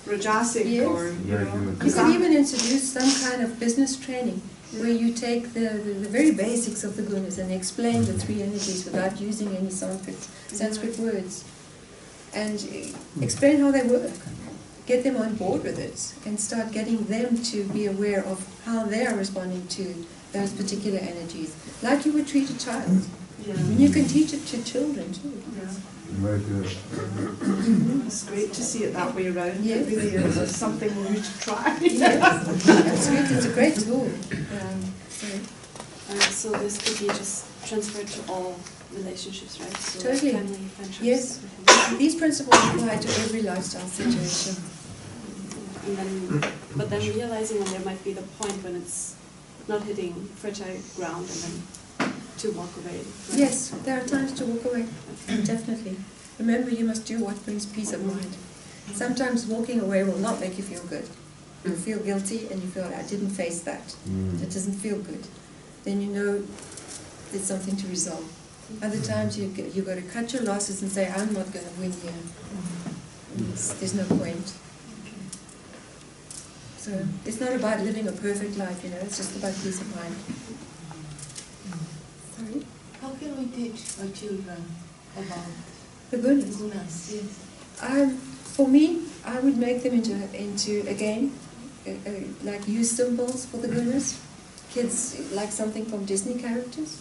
S14: rajasic or
S1: you can even introduce some kind of business training where you take the very basics of the gunas and explain the three energies without using any Sanskrit words, and explain how they work. Get them on board with it and start getting them to be aware of how they are responding to those particular energies, like you would treat a child. And you can teach it to children too.
S3: Very good.
S14: It's great to see it that way around. It really is. It's something new to try.
S1: Absolutely, it's a great tool.
S15: So this could be just transferred to all relationships, right? So
S1: Totally.
S15: Family, friendships.
S1: Yes. These principles apply to every lifestyle situation.
S15: But then realizing when there might be the point when it's not hitting fertile ground, and then to walk away. Right?
S1: Yes, there are times to walk away, definitely. Remember, you must do what brings peace of mind. Sometimes walking away will not make you feel good. You'll feel guilty and you feel, I didn't face that. It doesn't feel good. Then you know there's something to resolve. Other times you've got to cut your losses and say, I'm not going to win here. There's no point. So it's not about living a perfect life, it's just about peace of mind. Sorry?
S13: How can we teach our children about
S1: the gunas?
S13: Yes.
S1: For me, I would make them into again, like use symbols for the gunas. Kids like something from Disney characters.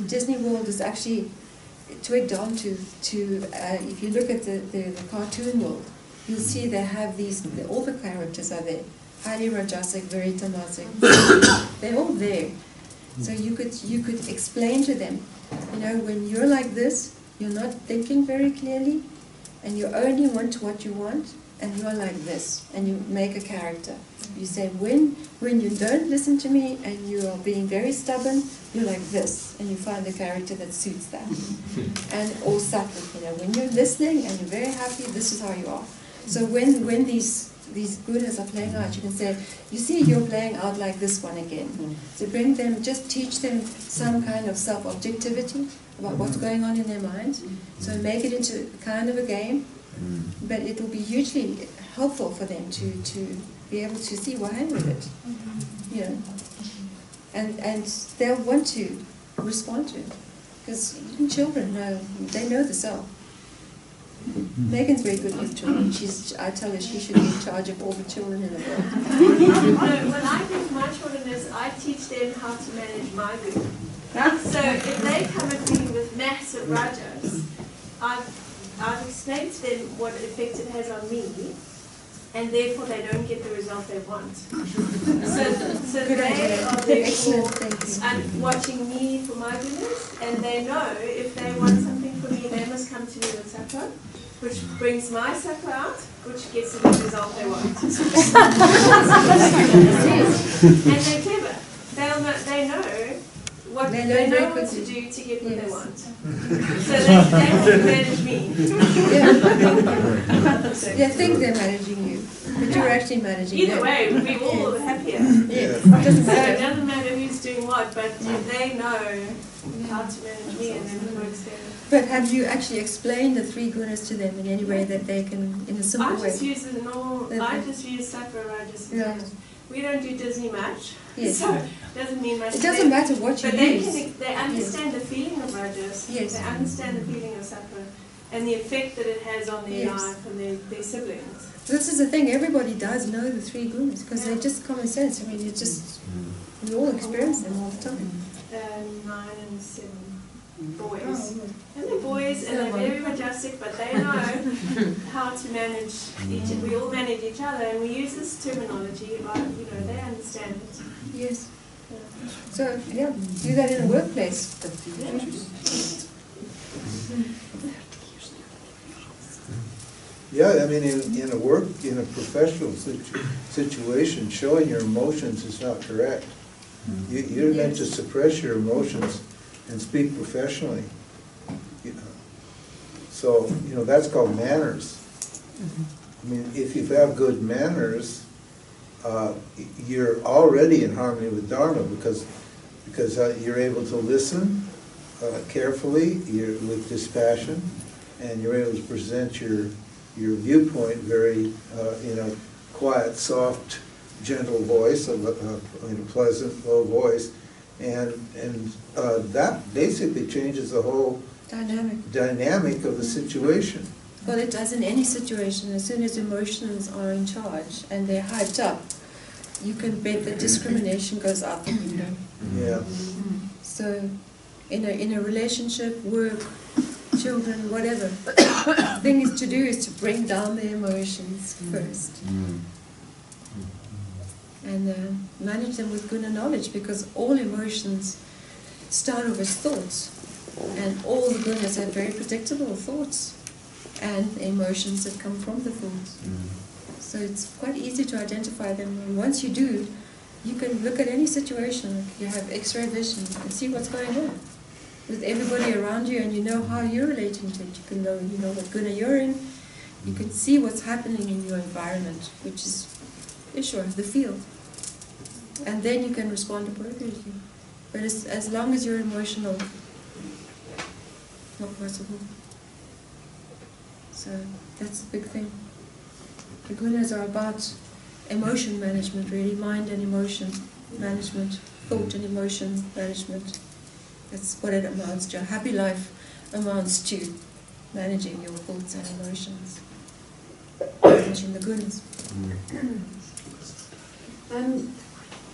S1: Disney World is actually twigged on to if you look at the cartoon world, you'll see they have all the characters are there. Highly Rajasic, very Tamasic. They're all there. So you could explain to them, when you're like this, you're not thinking very clearly, and you only want what you want, and you're like this, and you make a character. You say, when you don't listen to me and you are being very stubborn, you're like this, and you find a character that suits that. And or sattvic, when you're listening and you're very happy, this is how you are. So when these gunas are playing out, you can say, you see, you're playing out like this one again. So just teach them some kind of self-objectivity about what's going on in their minds. So make it into kind of a game, but it will be hugely helpful for them to be able to see why with it. And they'll want to respond to it. Because even children they know the self. Megan's very good with children. I tell her she should be in charge of all the children in the world.
S5: What I do with my children is I teach them how to manage my guna. So if they come at me with massive rajas, I've explained to them what effect it has on me, and therefore they don't get the result they want. So they are therefore watching me for my goodness, and they know if they want something from me, they must come to me with sattva, which brings my sattva out, which gets them the result they want. And they're clever. They know what to do to get what they want. So they have to manage me.
S1: They think they're managing you, but you're actually managing them.
S5: Either way, we're all happier.
S1: Yes. It doesn't matter.
S5: So it doesn't matter who's doing what, but they know how to manage me, and then it works there.
S1: But have you actually explained the three gunas to them in any way that they can, in a simple way?
S5: I just use the normal. I just use sattva, rajas. We don't do Disney much, so it doesn't mean much.
S1: It doesn't matter what you use.
S5: But they understand the feeling of rajas.
S1: Yes.
S5: They understand the feeling of sattva and the effect that it has on their life and their siblings.
S1: This is the thing. Everybody does know the three gunas because they're just common sense. I mean, we all experience them all the time.
S5: 9 and 7 boys. And they're boys and they're very majestic, but they know how to manage each. We all manage each other, and we use this terminology. They understand it.
S1: Yes. So do that in a workplace.
S10: Yeah, I mean, in a professional situation, showing your emotions is not correct. You're meant to suppress your emotions and speak professionally. So, that's called manners. I mean, if you have good manners, you're already in harmony with dharma because you're able to listen carefully, with dispassion, and you're able to present your viewpoint very in a quiet, soft, gentle voice, in a pleasant, low voice, and that basically changes the whole dynamic of the situation.
S1: Well, it does in any situation. As soon as emotions are in charge and they're hyped up, you can bet that discrimination goes out the window.
S10: Yeah.
S1: So, in a relationship, work, children, whatever, the thing is to do is to bring down the emotions first. And manage them with guna knowledge, because all emotions start off as thoughts, and all the gunas have very predictable thoughts and emotions that come from the thoughts. So it's quite easy to identify them, and once you do, you can look at any situation, like you have X-ray vision, you can see what's going on with everybody around you, and you know how you're relating to it. You can know, what guna you're in, you can see what's happening in your environment, which is the field. And then you can respond appropriately. But as long as you're emotional, not possible. So that's the big thing. The gunas are about emotion management, really, mind and emotion management, thought and emotion management. That's what it amounts to. A happy life amounts to managing your thoughts and emotions. mention the goodness.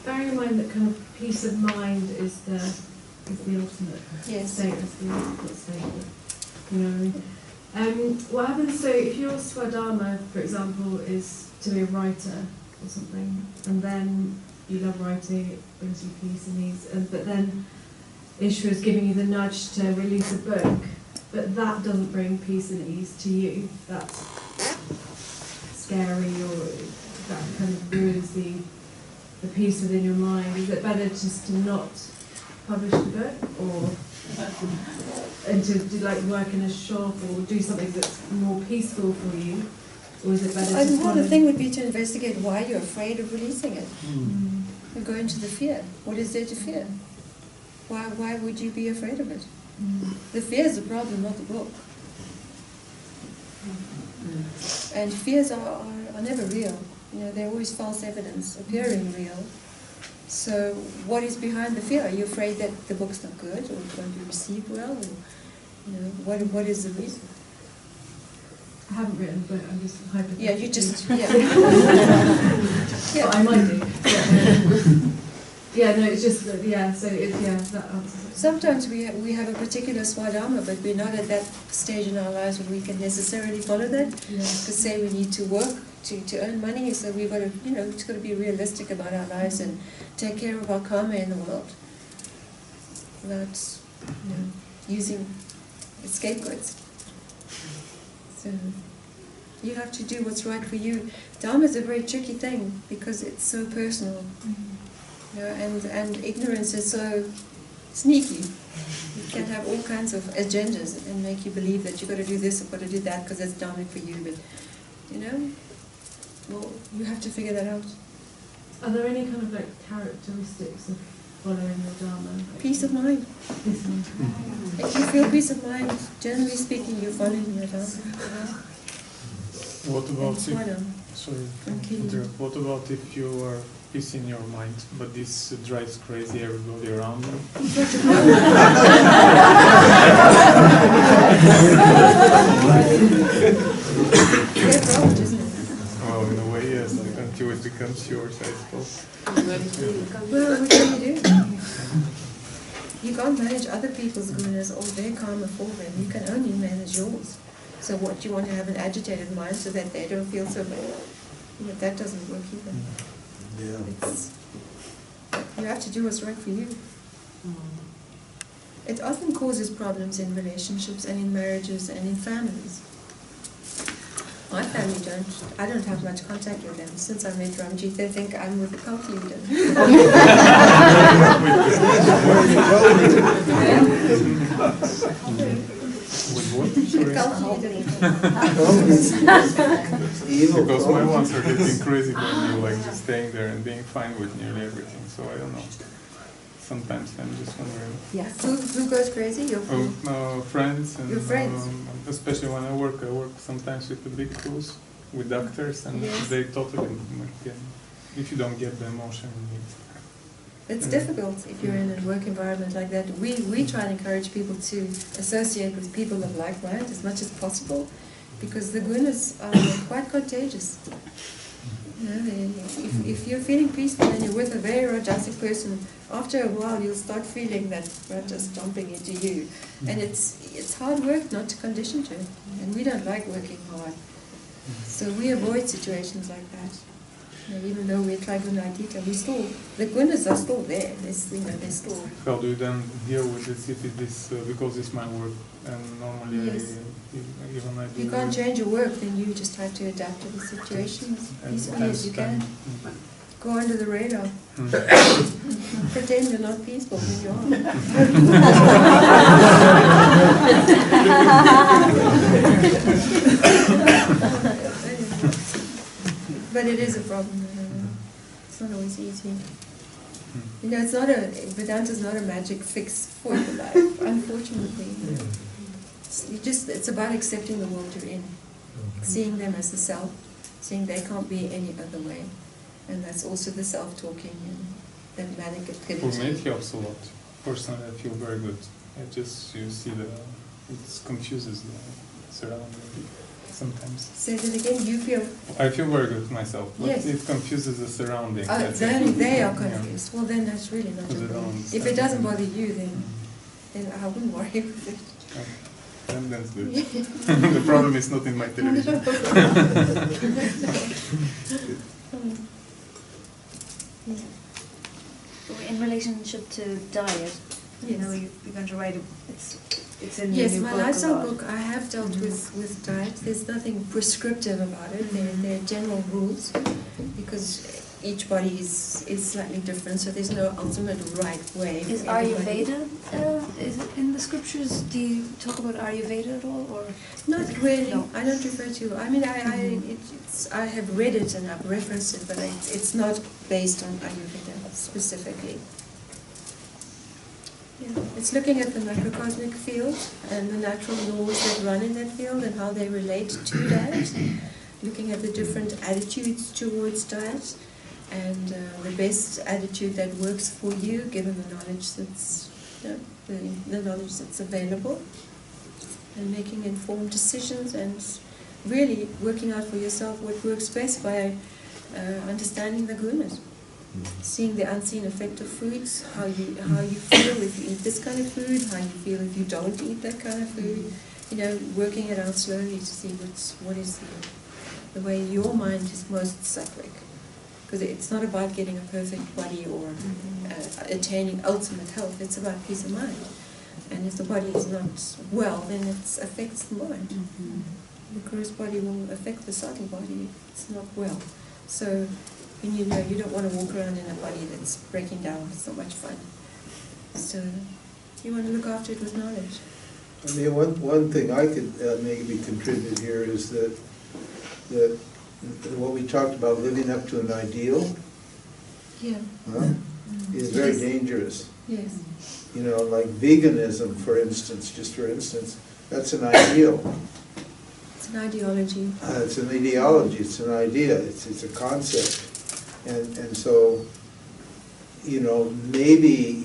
S15: Bearing in mind that kind of peace of mind is the ultimate state, is the ultimate state. You know what I mean? What happens, so if your Swadharma, for example, is to be a writer or something, and then you love writing, it brings you peace and ease, but then Ishvara is giving you the nudge to release a book, but that doesn't bring peace and ease to you, that's scary, or that kind of ruins the peace within your mind. Is it better just to not publish the book, or and to do, like, work in a shop or do something that's more peaceful for you, or is it better to
S1: Well, the thing would be to investigate why you're afraid of releasing it, and go into the fear. What is there to fear? Why would you be afraid of it? The fear is the problem, not the book. And fears are never real. You know, they're always false evidence, appearing real. So what is behind the fear? Are you afraid that the book's not good, or it won't be received well? Or, you know, what is the reason?
S15: I haven't written, but I'm just hypothetical.
S1: Yeah, you just,
S15: yeah.
S1: Yeah.
S15: But I might do. Yeah, no, it's just, yeah, so it's, yeah, that answers it.
S1: Sometimes we have a particular Swadharma, but we're not at that stage in our lives where we can necessarily follow that. Because say we need to work to earn money, so we've got to, you know, it's got to be realistic about our lives and take care of our karma in the world. Without, you know, using scapegoats. So you have to do what's right for you. Dharma is a very tricky thing because it's so personal. You know, and ignorance is so sneaky. You can have all kinds of agendas and make you believe that you've got to do this or got to do that because it's dharmic for you. But, you know, well, you have to figure that out.
S15: Are there any kind of like characteristics of following the Dharma?
S1: Peace of mind.
S15: Peace of mind.
S1: If you feel peace of mind, generally speaking, you're following your Dharma.
S8: What about
S1: What
S8: about if you are peace in your mind, but this drives crazy everybody around you? Well, in a way, yes, like, until it becomes yours, I suppose.
S1: Well, what can you do? You can't manage other people's goodness or their karma for them. You can only manage yours. So what, you want to have an agitated mind so that they don't feel so bad? You know, that doesn't work either.
S10: Yeah.
S1: You have to do what's right for you. It often causes problems in relationships and in marriages and in families. My family I don't have much contact with them. Since I met Ramjeet, they think I'm with the cult leader.
S8: With what? Sorry.
S1: Cult leader.
S8: Because my ones are getting crazy when you like just staying there and being fine with nearly everything. So I don't know. Sometimes I'm just wondering.
S1: Yeah. Who goes crazy? Your
S8: friends and
S1: your friends.
S8: Especially when I work sometimes with the big tools, with doctors, and they totally if you don't get the emotion you need.
S1: It's difficult if you're in a work environment like that. We try and encourage people to associate with people of like mind as much as possible, because the gunas are quite contagious. You know, if you're feeling peaceful and you're with a very rajasic person, after a while you'll start feeling that rajas dumping into you, and it's hard work not to condition to it, and we don't like working hard, so we avoid situations like that. You know, even though we're trigunatita, the gunas are still there. They're still.
S8: How do you then deal with this if it is because it's my work and normally even I do.
S1: You can't change your work, then you just have to adapt to the situation as peacefully as you can. Go under the radar. Pretend you're not peaceful when you are. But it is a problem. It's not always easy. You know, Vedanta is not a magic fix for your life, unfortunately. You know. It's about accepting the world you're in, seeing them as the self, seeing they can't be any other way. And that's also the self-talking and the manic activity.
S8: For me it helps a lot. Personally I feel very good. You see it confuses the surrounding. sometimes.
S1: Say that again, you feel...
S8: I feel very good with myself, but
S1: Yes.
S8: it confuses the surroundings.
S1: Then they are
S8: Yeah.
S1: confused. Well, then that's really not a
S8: Because they don't
S1: problem. If
S8: understand.
S1: it doesn't bother you, then I wouldn't worry with it.
S8: Then that's good. The problem is not in my television.
S4: In relationship to diet, you know, you're going to write it's in your
S1: Yes,
S4: new
S1: my
S4: book a
S1: lifestyle
S4: lot.
S1: book, I have dealt with diet. There's nothing prescriptive about it. There are general rules because each body is slightly different, so there's no ultimate right way.
S4: Is
S1: for everybody.
S4: Ayurveda, is it in the scriptures, do you talk about Ayurveda at all? Or
S1: Not really.
S4: No.
S1: I don't refer to. I mean, I have read it and I've referenced it, but it's not based on Ayurveda specifically. Yeah. It's looking at the macrocosmic field and the natural laws that run in that field and how they relate to diet. Looking at the different attitudes towards diet and the best attitude that works for you, given the knowledge that's the knowledge that's available, and making informed decisions and really working out for yourself what works best by understanding the gunas. Seeing the unseen effect of foods, how you feel if you eat this kind of food, how you feel if you don't eat that kind of food. You know, working it out slowly to see what is the way your mind is most cyclic. Because it's not about getting a perfect body or attaining ultimate health. It's about peace of mind. And if the body is not well, then it affects the mind. The gross body will affect the subtle body if it's not well. So. And you know you don't want to walk around in a body that's breaking down. It's not much fun. So you want to look after it with knowledge.
S10: I mean, one thing I could maybe contribute here is that what we talked about, living up to an ideal, is very dangerous.
S1: Yes.
S10: You know, like veganism, for instance, that's an ideal.
S1: It's an ideology.
S10: It's an ideology. It's an idea. It's a concept. And so, you know, maybe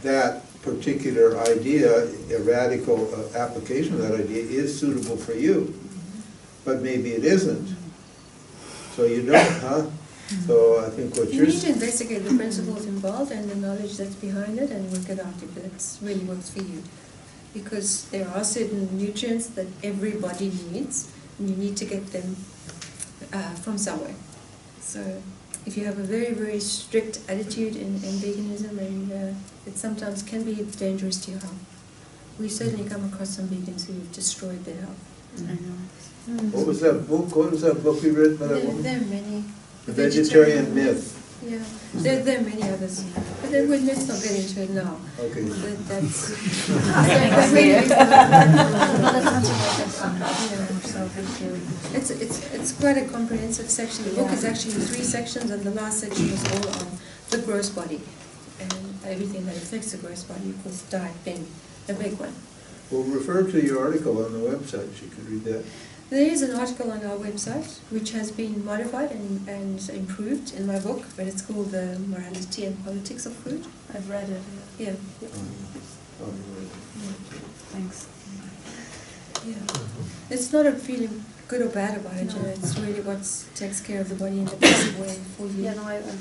S10: that particular idea, a radical application of that idea is suitable for you, but maybe it isn't. So you don't, So I think what
S1: you need to investigate the principles involved and the knowledge that's behind it and work it out if that really works for you. Because there are certain nutrients that everybody needs, and you need to get them from somewhere. So if you have a very, very strict attitude in veganism, and it sometimes can be dangerous to your health. We certainly come across some vegans who have destroyed their health.
S4: I know.
S10: What was that book? What was that book you read by that woman?
S1: There are many.
S10: The Vegetarian Myth.
S1: Yeah, there are many others. But then let's not get into it now.
S10: Okay.
S1: That's it's quite a comprehensive section. The book is actually 3 sections, and the last section is all on the gross body and everything that affects the gross body. Of course, diet being a big one.
S10: Well, refer to your article on the website. You could read that.
S1: There is an article on our website which has been modified and improved in my book, but it's called The Morality and Politics of Food.
S4: I've read it.
S1: Yeah.
S4: Thanks.
S1: Yeah. It's not a feeling good or bad about it, you know, it's really what takes care of the body in the best way for you.
S4: Yeah, no, I've done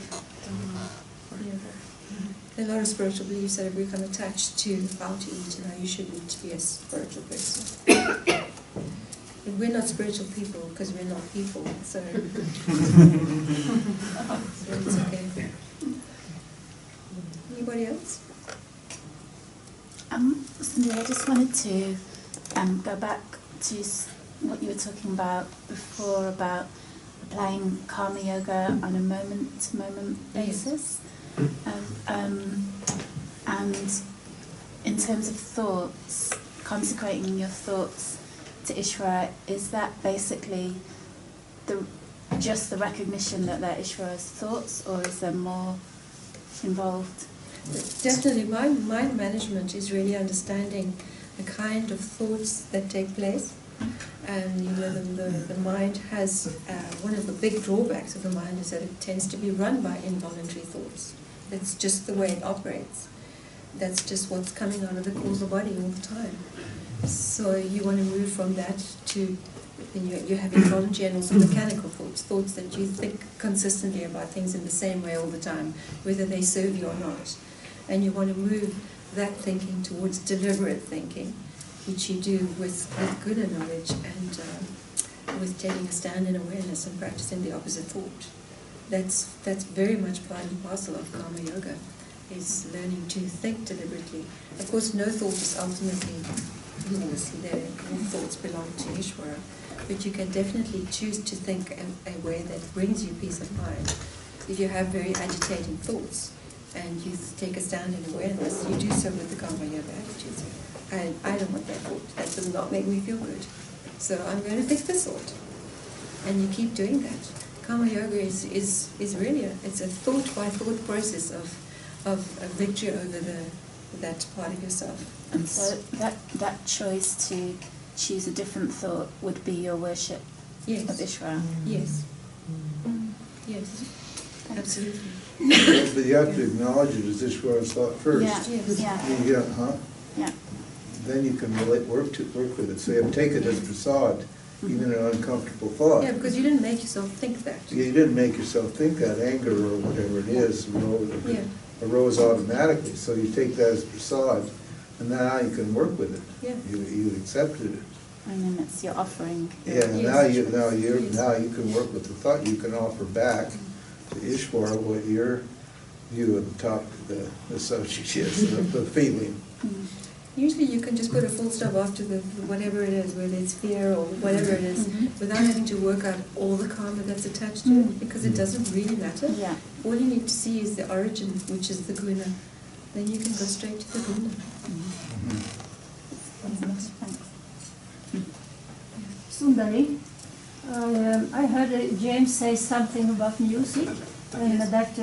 S4: that.
S1: Yeah. There are a lot of spiritual beliefs that have become attached to how to eat and how you should eat to be a spiritual person. But we're not spiritual people because we're not people, so it's okay. Anybody else?
S16: Sundari, I just wanted to go back to what you were talking about before about applying karma yoga on a moment-to-moment basis. And in terms of thoughts, consecrating your thoughts to Ishvara, is that basically just the recognition that they're Ishvara's thoughts, or is there more involved?
S1: Definitely, mind management is really understanding the kind of thoughts that take place. And you know, the mind has, one of the big drawbacks of the mind is that it tends to be run by involuntary thoughts. That's just the way it operates. That's just what's coming out of the causal body all the time. So you want to move from that to
S17: then you're having voluntary and also mechanical thoughts, thoughts that you think consistently about things in the same way all the time, whether they serve you or not. And you want to move that thinking towards deliberate thinking, which you do with Guna knowledge and with taking a stand in awareness and practicing the opposite thought. That's very much part and parcel of Karma Yoga, is learning to think deliberately. Of course, no thought is ultimately yours. All thoughts belong to Ishvara. But you can definitely choose to think a way that brings you peace of mind. If you have very agitating thoughts and you take a stand in awareness, you do so with the Karma Yoga attitudes. I don't want that thought. That will not make me feel good. So I'm going to think this thought. And you keep doing that. Karma Yoga is really it's a thought by thought process of a victory over that part of yourself.
S16: And so that choice to choose a different thought would be your worship of Ishvara.
S17: Yes. Yes. Absolutely.
S10: But you have to acknowledge it as Ishvara's thought first.
S16: Yeah.
S10: Then you can work with it. So you have to take it as prasad, even an uncomfortable thought.
S17: Yeah, because you didn't make yourself think that.
S10: Yeah, you didn't make yourself think that. Anger or whatever it is arose automatically. So you take that as prasad, and now you can work with it.
S17: Yeah.
S10: You accepted it.
S16: And then it's your offering.
S10: Yeah, now you can work with the thought. You can offer back to Ishvara what your view of the topic, the subject is, the feeling.
S17: Usually you can just put a full stop after whatever it is, whether it's fear or whatever it is, without having to work out all the karma that's attached to it, because it doesn't really matter.
S16: Yeah.
S17: All you need to see is the origin, which is the guna. Then you can go straight to the guna.
S18: Sundari, I heard James say something about music, and that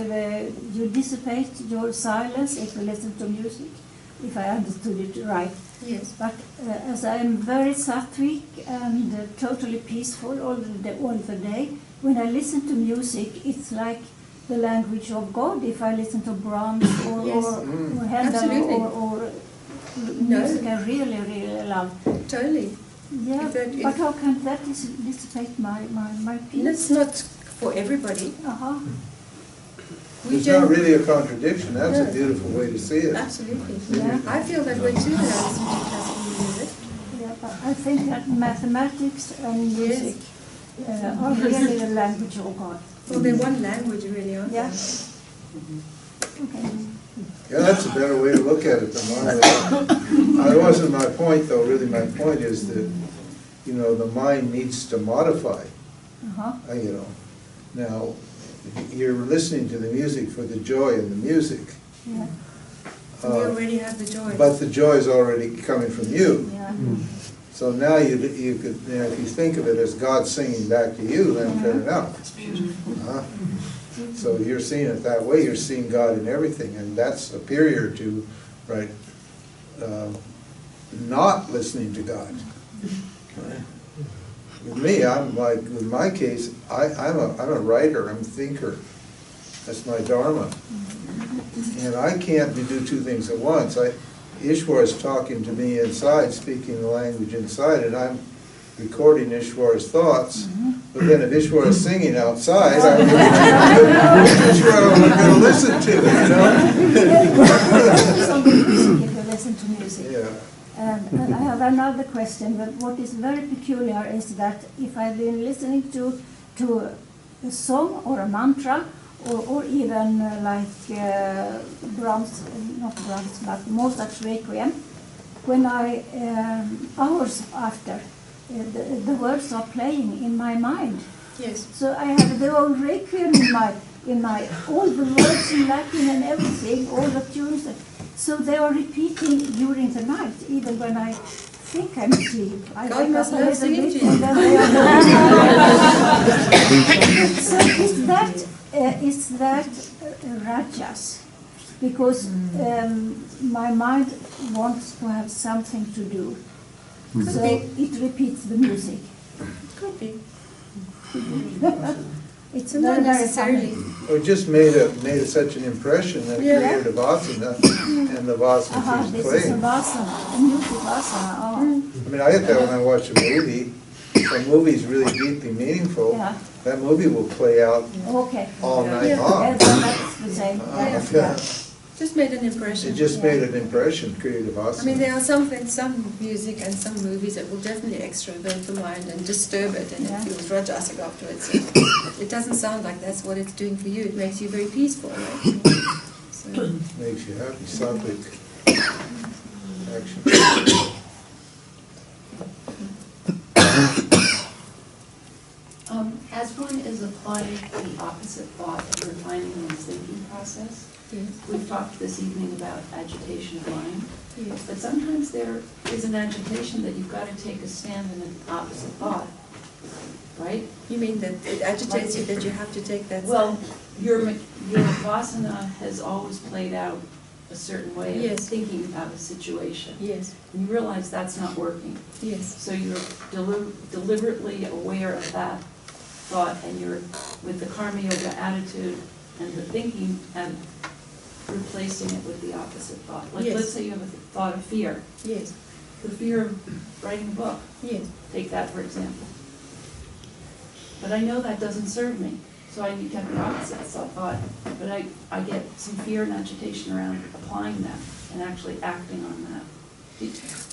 S18: you dissipate your silence if you listen to music, if I understood it right.
S17: Yes.
S18: But as I am very sattvic and totally peaceful all the day, when I listen to music, it's like the language of God. If I listen to Brahms or Handel or music I really, really love.
S17: Totally.
S18: Yeah, but how can that dissipate my peace?
S17: That's not for everybody.
S10: It's not really a contradiction. That's a beautiful way to see it.
S17: Absolutely. Yeah. I feel that way too when I listen to classical music.
S18: Yeah, but I think that mathematics and music are really the language of God.
S17: Well, they're one language really, aren't they?
S18: Okay.
S10: Yeah, that's a better way to look at it than my way. That wasn't my point, though. Really, my point is that, the mind needs to modify. Now, you're listening to the music for the joy in the music.
S18: Yeah.
S17: You already have the joy.
S10: But the joy is already coming from you.
S18: Yeah.
S10: So now you could, if you think of it as God singing back to you, then fair enough. It's beautiful. So you're seeing it that way. You're seeing God in everything, and that's superior to, not listening to God. With me, I'm like, in my case, I'm a writer. I'm a thinker. That's my dharma, and I can't do two things at once. Ishvara is talking to me inside, speaking the language inside, and I'm recording Ishvara's thoughts. But then if Ishvara is singing outside, Ishvara I'm going to listen to,
S18: If you listen to music.
S10: Yeah.
S18: And I have another question. But what is very peculiar is that if I've been listening to a song or a mantra, or even Brahms, not Brahms, but Mozart's Requiem, when I, hours after, the words are playing in my mind.
S17: Yes.
S18: So I have the whole Requiem in my all the words in Latin and everything, all the tunes. So they are repeating during the night, even when I think I'm asleep. I
S17: God must love singing to you.
S18: and then they are So is that rajas? Because my mind wants to have something to do. So it repeats the music.
S17: Could be.
S18: It's
S17: not
S18: very
S17: necessarily.
S10: Or just made such an impression that created a vasana, and the vasana keeps
S18: this
S10: playing.
S18: is a vasana, a music vasana.
S10: I mean, I get that when I watch a movie. a movie's really deeply meaningful,
S18: Yeah.
S10: that movie will play out
S18: Okay.
S10: all night
S17: Yeah.
S10: long.
S18: Yes, that's the same.
S17: Just made an impression.
S10: It just made an impression, creative
S17: I
S10: awesome.
S17: mean, there are some music and some movies that will definitely extrovert the mind and disturb it, and it feels rajasic afterwards. It doesn't sound like that's what it's doing for you. It makes you very peaceful, right? So.
S10: Makes you happy, sattvic action.
S19: As one is applying the opposite thought and refining one's thinking process, we've talked this evening about agitation of mind, but sometimes there is an agitation that you've got to take a stand in an opposite thought, right?
S17: You mean that it agitates you that you have to take that
S19: Well, your vasana has always played out a certain way of thinking about a situation.
S17: Yes.
S19: And you realize that's not working.
S17: Yes.
S19: So you're deliberately aware of that thought, and you're with the karma yoga attitude and the thinking and replacing it with the opposite thought. Like let's say you have a thought of fear.
S17: Yes.
S19: The fear of writing a book.
S17: Yes.
S19: Take that for example. But I know that doesn't serve me, so I need to have the opposite thought. But I get some fear and agitation around applying that and actually acting on that.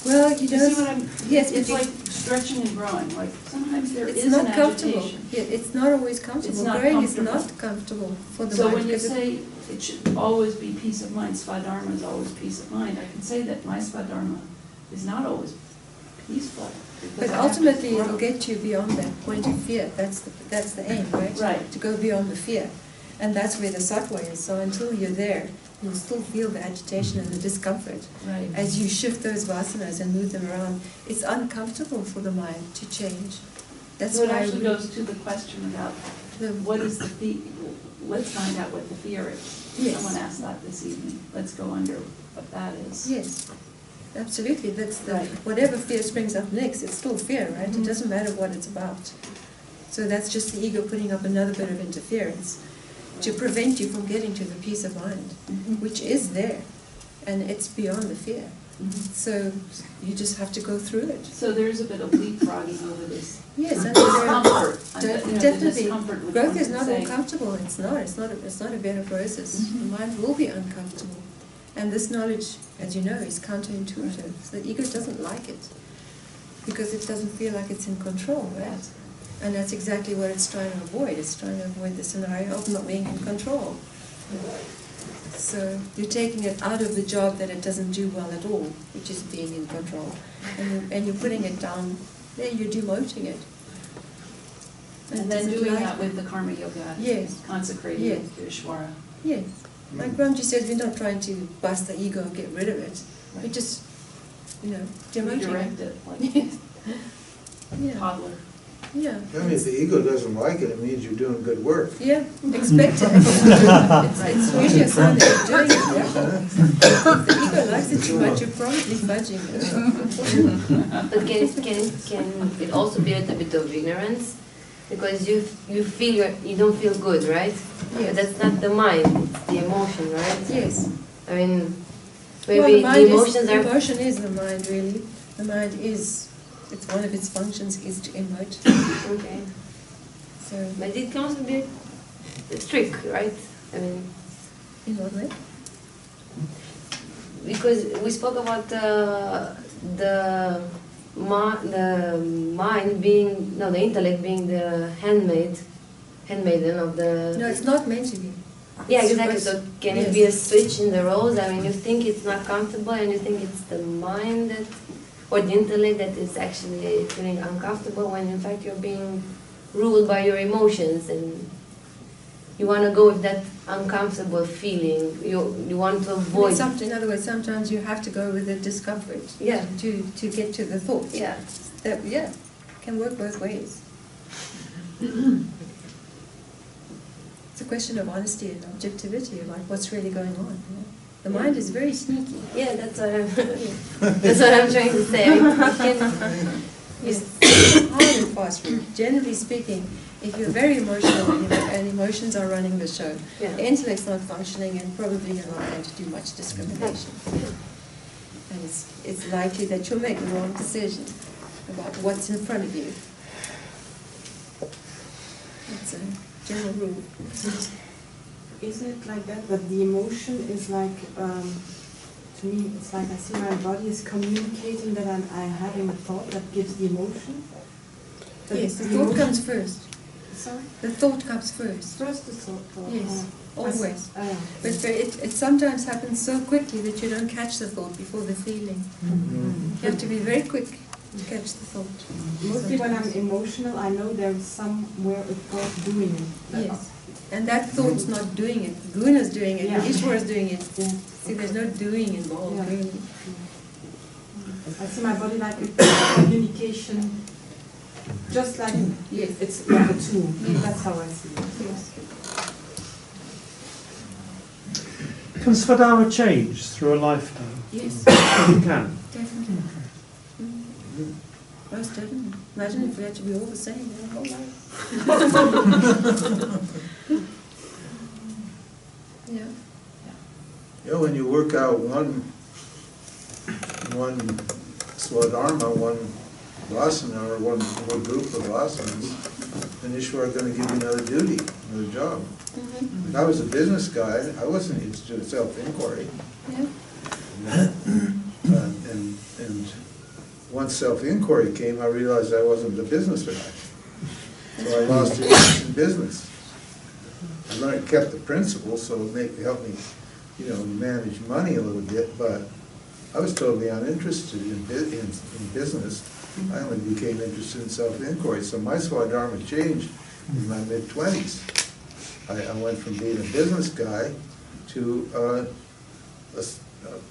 S17: Well, you
S19: see what I'm?
S17: Yes,
S19: it's like stretching and growing. Like sometimes there is
S17: not
S19: an
S17: comfortable.
S19: agitation.
S17: Yeah, it's not always comfortable.
S19: It's not
S17: Growing
S19: comfortable.
S17: is not comfortable for the
S19: So
S17: mind.
S19: when you
S17: because
S19: say it should always be peace of mind, Svadharma is always peace of mind, I can say that my Svadharma is not always peaceful.
S17: But ultimately, it'll get you beyond that point of fear. That's the aim, right?
S19: Right.
S17: To go beyond the fear, and that's where the sattva is. So until you're there, you'll still feel the agitation and the discomfort.
S19: Right.
S17: As you shift those vasanas and move them around, it's uncomfortable for the mind to change. That's
S19: So it
S17: why
S19: actually goes to the question about what is the fear. Let's find out what the fear is.
S17: Yes.
S19: Someone asked that this evening. Let's go under what that is.
S17: Yes. Absolutely, that's whatever fear springs up next, it's still fear, right? It doesn't matter what it's about. So that's just the ego putting up another bit of interference to prevent you from getting to the peace of mind, which is there, and it's beyond the fear. So you just have to go through it.
S19: So there's a bit of leapfrogging over this.
S17: Yes, and
S19: discomfort.
S17: Definitely. Growth is not all comfortable. It's not a bed of roses. The mind will be uncomfortable. And this knowledge, as you know, is counterintuitive. So the ego doesn't like it because it doesn't feel like it's in control, right? And that's exactly what it's trying to avoid. It's trying to avoid the scenario of not being in control. So you're taking it out of the job that it doesn't do well at all, which is being in control. And you're putting it down, there you're demoting it.
S19: And then doing that with the karma yoga.
S17: Yes.
S19: Consecrating it to Ishvara.
S17: Yes. Like Ramji says, we're not trying to bust the ego and get rid of it. We just, demoting
S19: Redirect it like toddler.
S17: Yeah.
S10: I mean, if the ego doesn't like it, it means you're doing good work.
S17: Yeah, expect it. It's usually a sign that you're doing it well. If the ego likes it too much, you're probably fudging it.
S13: But can it also be a little bit of ignorance? Because you feel you don't feel good, right?
S17: Yes.
S13: But that's not the mind, it's the emotion, right?
S17: Yes.
S13: I mean,
S17: Well,
S13: maybe the
S17: emotion is the mind, really. The mind is, it's one of its functions is to emote.
S13: Okay.
S17: So.
S13: But it can also be a trick, right? I mean.
S17: In what way?
S13: Because we spoke about the mind being, the intellect being the handmaiden of the...
S17: No, it's not meant to be.
S13: Yeah, exactly. So can it be a switch in the roles? I mean, you think it's not comfortable and you think it's the mind that, or the intellect that is actually feeling uncomfortable when in fact you're being ruled by your emotions and you want to go with that uncomfortable feeling. You want to avoid...
S17: In other words, sometimes you have to go with the discomfort to get to the thought.
S13: Yeah.
S17: That, can work both ways. It's a question of honesty and objectivity about what's really going on. The mind is very sneaky.
S13: Yeah, that's what I'm trying to say.
S17: It's hard and fast. Generally speaking, if you're very emotional and emotions are running the show, the intellect's not functioning and probably you're not going to do much discrimination. And it's likely that you'll make the wrong decision about what's in front of you. It's a general rule.
S9: Isn't it like that? That the emotion is like, to me, it's like I see my body is communicating that I'm having a thought that gives the emotion. That
S17: Yes, the
S9: the
S17: thought
S9: emotion-
S17: comes first.
S9: Sorry?
S17: The thought comes first.
S9: First the thought.
S17: Yes, always.
S9: Yeah.
S17: But it sometimes happens so quickly that you don't catch the thought before the feeling. You have to be very quick to catch the thought.
S9: Mostly when I'm emotional, I know there's somewhere a thought doing it.
S17: Yes. And that thought's not doing it. Guna's doing it.
S9: Yeah.
S17: Ishwara's doing it. See, there's no doing involved, really.
S9: I see my body like a communication, just like it's like a tool. That's how I see it.
S17: Yes.
S7: Can Swadharma change through a lifetime?
S17: Yes.
S7: It can.
S17: Definitely. Most definitely. Imagine if we had to be all the same our whole life. Yeah.
S10: Yeah, when you work out one swadharma, one vasana, or one group of asanas, then Ishwara is going to give you another duty, another job. If I was a business guy, I wasn't used to self-inquiry.
S17: Yeah.
S10: And once self-inquiry came, I realized I wasn't a business guy. So I lost interest in business. I learned, kept the principles, so it helped me, manage money a little bit, but I was totally uninterested in business. I only became interested in self-inquiry. So my swadharma changed in my mid-20s. I went from being a business guy to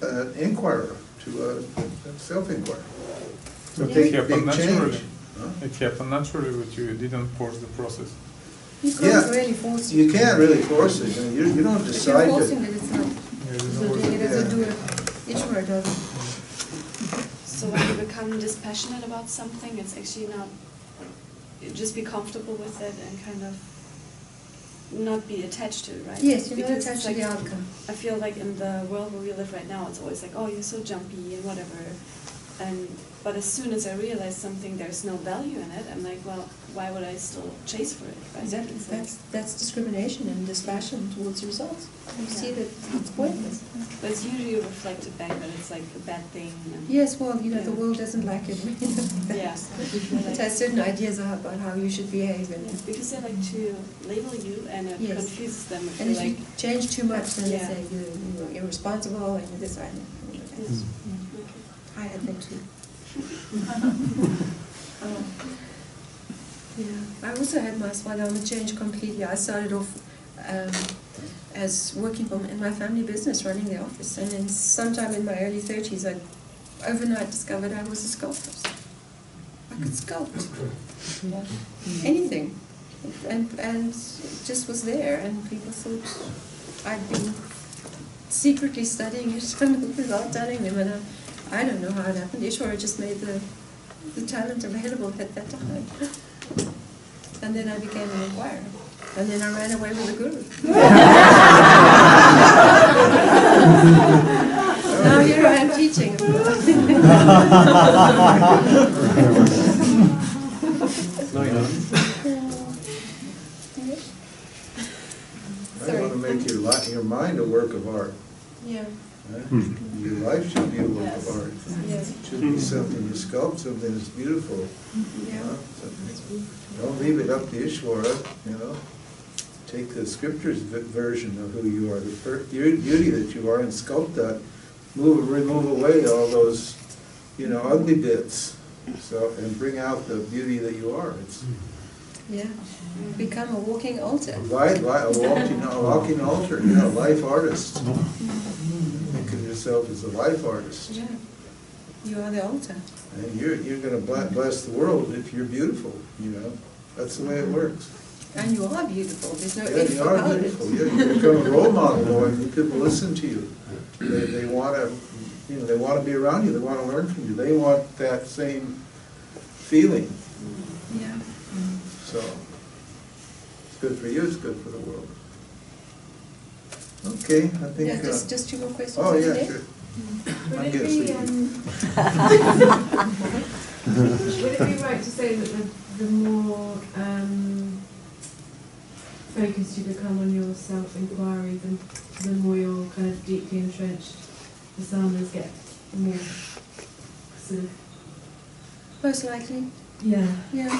S10: an inquirer, to a self-inquirer.
S8: So
S10: Big
S8: it happened naturally.
S10: change. Huh?
S8: It happened naturally with you. You didn't force the process.
S17: You can't really force it.
S10: You can't really force it. You don't
S17: If
S10: decide
S17: you're
S10: to.
S17: forcing it, it's not. It's not doing it as a doer. Ishwara does it.
S4: So when you become dispassionate about something, it's actually not, just be comfortable with it and kind of not be attached to it, right?
S17: Yes, you're not
S4: Because
S17: attached to
S4: it's
S17: the
S4: like-
S17: outcome.
S4: I feel like in the world where we live right now, it's always like, oh, you're so jumpy and whatever. But as soon as I realize something, there's no value in it, I'm like, well, why would I still chase for it, right?
S17: Exactly.
S4: It's like-
S17: That's discrimination and dispassion towards results. You see that it's pointless.
S4: But it's usually reflected back that it's like a bad thing. And
S17: Yes, well, the world doesn't like it.
S4: Yeah.
S17: It has certain ideas about how you should behave. And
S4: because they like to label you and it
S17: Yes.
S4: confuses them if
S17: And
S4: you're
S17: if
S4: like,
S17: you change too much, then
S4: Yeah.
S17: they say you're irresponsible and you're this, that, and
S4: Yes.
S17: I had that too. Yeah, I also had my swadharma change completely. I started off as working in my family business, running the office, and then sometime in my early 30s, I overnight discovered I was a sculptor. I could sculpt anything, and it just was there, and people thought I'd been secretly studying it without telling them, and I don't know how it happened. Ishwara just made the talent available at that time. And then I became an inquirer. And then I ran away with the guru. Now here I am teaching.
S2: No, you don't.
S10: I want to make your mind a work of art.
S17: Yeah.
S10: Your life should be a work of art.
S17: Yes.
S10: It should be something you sculpt, something that's beautiful.
S17: Yeah.
S10: Don't leave it up to Ishwara, Take the scripture's version of who you are, the beauty that you are, and sculpt that. Remove away all those, ugly bits. And bring out the beauty that you are.
S17: Yeah. Become a walking altar.
S10: A walking altar, life artist. Think of yourself as a life artist.
S17: Yeah. You are the altar.
S10: And you're going to bless the world if you're beautiful, That's the way it works.
S17: And you are beautiful. There's no
S10: Yeah,
S17: if
S10: you are
S17: about
S10: beautiful.
S17: it.
S10: Yeah, you become a role model, and people listen to you. They want to, they want to be around you. They want to learn from you. They want that same feeling.
S17: Yeah.
S10: So it's good for you. It's good for the world. Okay, I think.
S17: Yeah, just two more questions.
S10: Oh yeah,
S17: today.
S10: sure.
S15: Would
S10: I'm
S15: it
S10: getting
S15: be
S10: sleepy.
S15: would it be right to say that the more focused you become on your self-inquiry, the more you're kind of deeply entrenched, the sadhanas get more sort of...
S17: Most likely.
S15: Yeah.
S17: Yeah.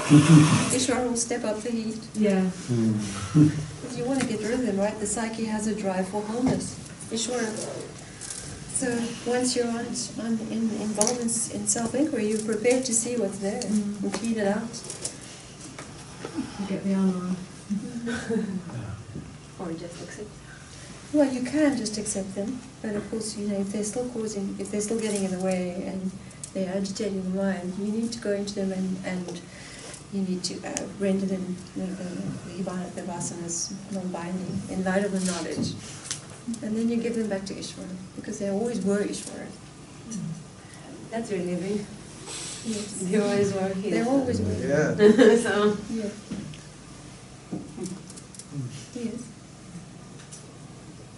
S17: Ishvara will step up the heat.
S15: Yeah.
S17: Because you want to get rid of them, right? The psyche has a drive for wholeness. Ishvara. So once you're involved in self-inquiry, you're prepared to see what's there and clean it out.
S15: You get the armor.
S13: Or just accept.
S17: Well, you can just accept them, but of course, if they're still getting in the way and they're agitating the mind, you need to go into them and you need to render them the vasanas non-binding in light of the knowledge. And then you give them back to Ishvara, because they always were Ishvara.
S13: That's relieving.
S17: Yes.
S13: They always were here.
S17: They always were.
S10: Yeah.
S13: So.
S17: Yeah. Yes.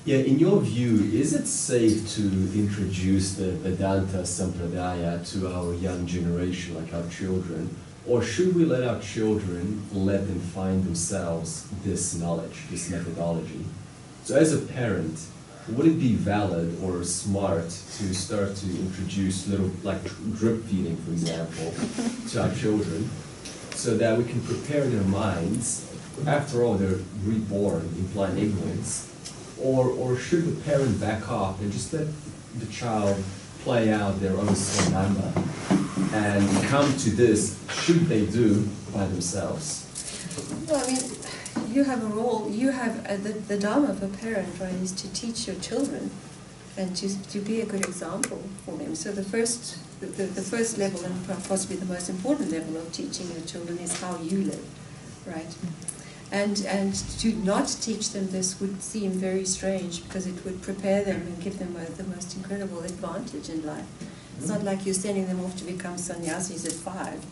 S12: Yeah, in your view, is it safe to introduce the Vedanta Sampradaya to our young generation, like our children? Or should we let our children let them find themselves this knowledge, this methodology? So as a parent, would it be valid or smart to start to introduce little, like drip feeding, for example, to our children, so that we can prepare their minds? After all, they're reborn in blind ignorance. Or should the parent back off and just let the child play out their own dharma and come to this, should they do, by themselves?
S17: Well, I mean, you have a role, you have the dharma of a parent, right, is to teach your children and to be a good example for them. So the first level, and possibly the most important level of teaching your children, is how you live, right? And to not teach them this would seem very strange, because it would prepare them and give them the most incredible advantage in life. It's not like you're sending them off to become sannyasis at 5.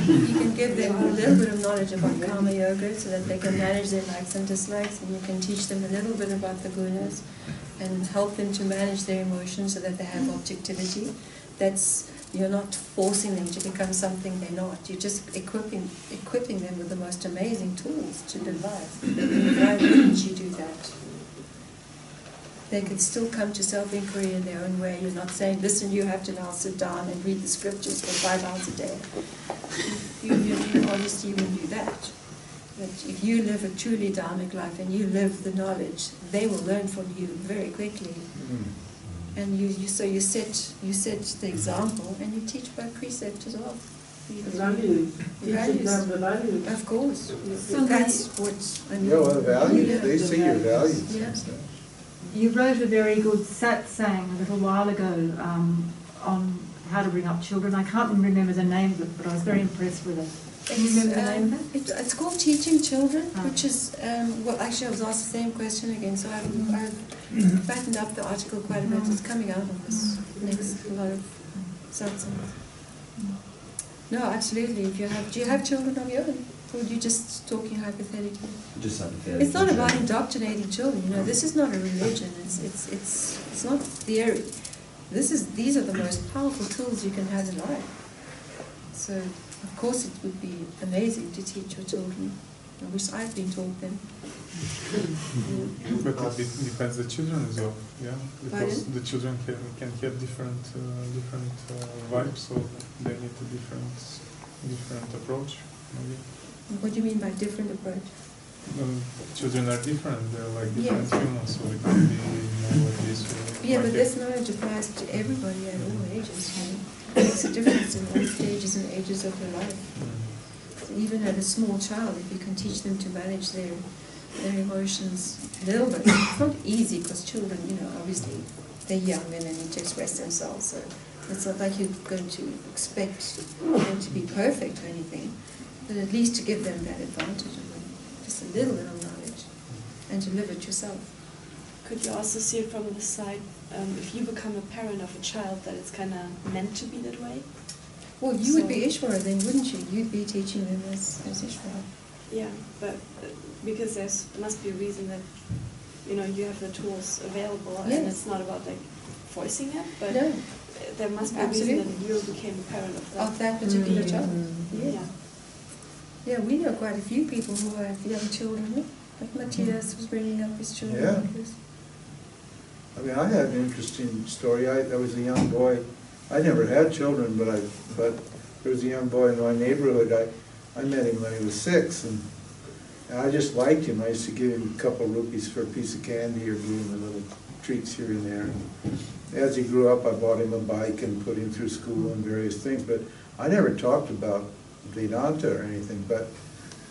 S17: You can give them a little bit of knowledge about karma yoga so that they can manage their likes and dislikes, and you can teach them a little bit about the gunas and help them to manage their emotions so that they have objectivity. You're not forcing them to become something they're not. You're just equipping them with the most amazing tools to live life. Why wouldn't you do that? They can still come to self-inquiry in their own way. You're not saying, listen, you have to now sit down and read the scriptures for 5 hours a day. You obviously will do that. But if you live a truly dharmic life and you live the knowledge, they will learn from you very quickly. And you set the example, and you teach by precept as well.
S6: The values. Teaching them the values.
S17: Of course.
S14: So
S17: that's what I mean.
S10: Yeah, well, the values, they see your values.
S17: Yeah.
S20: You wrote a very good satsang a little while ago on how to bring up children. I can't remember the name of it, but I was very impressed with it. Can you remember the name of it?
S17: It's called Teaching Children, which is, well, actually I was asked the same question again, so I've fattened up the article quite a bit. It's coming out on this next lot of satsangs. No, absolutely. Do you have children of your own? Or are you just talking hypothetically?
S12: Just hypothetically.
S17: It's not about indoctrinating children. This is not a religion. It's not theory. These are the most powerful tools you can have in life. So, of course, it would be amazing to teach your children. I wish I'd been taught them.
S8: But it depends the children as well, yeah, because the children can have different vibes, so they need a different approach, maybe.
S17: What do you mean by different approach?
S8: Children are different, they're like different humans, so it can be more like this.
S17: Yeah, but this knowledge applies to everybody at all ages. It makes a difference in all stages and ages of their life. So even at a small child, if you can teach them to manage their emotions a little bit. It's not easy, because children, obviously they're young and they need to express themselves, so it's not like you're going to expect them to be perfect or anything, but at least to give them that advantage of just a little bit of knowledge and to live it yourself.
S21: Could you also see it from the side, if you become a parent of a child, that it's kind of meant to be that way?
S17: Well, you would be Ishvara then, wouldn't you? You'd be teaching them as Ishvara.
S21: Yeah, but because there must be a reason that you have the tools available, and it's not about like forcing it, but there must be a reason that you became a parent of that
S17: particular child.
S21: Yeah.
S17: Yeah, we know quite a few people who have young children. Like Matthias was bringing up his children.
S10: Yeah.
S17: Like this.
S10: I mean, I had an interesting story. I was a young boy. I never had children, but there was a young boy in my neighborhood. I met him when he was 6, and I just liked him. I used to give him a couple of rupees for a piece of candy or give him a little treats here and there. As he grew up, I bought him a bike and put him through school and various things, but I never talked about Vedanta or anything. But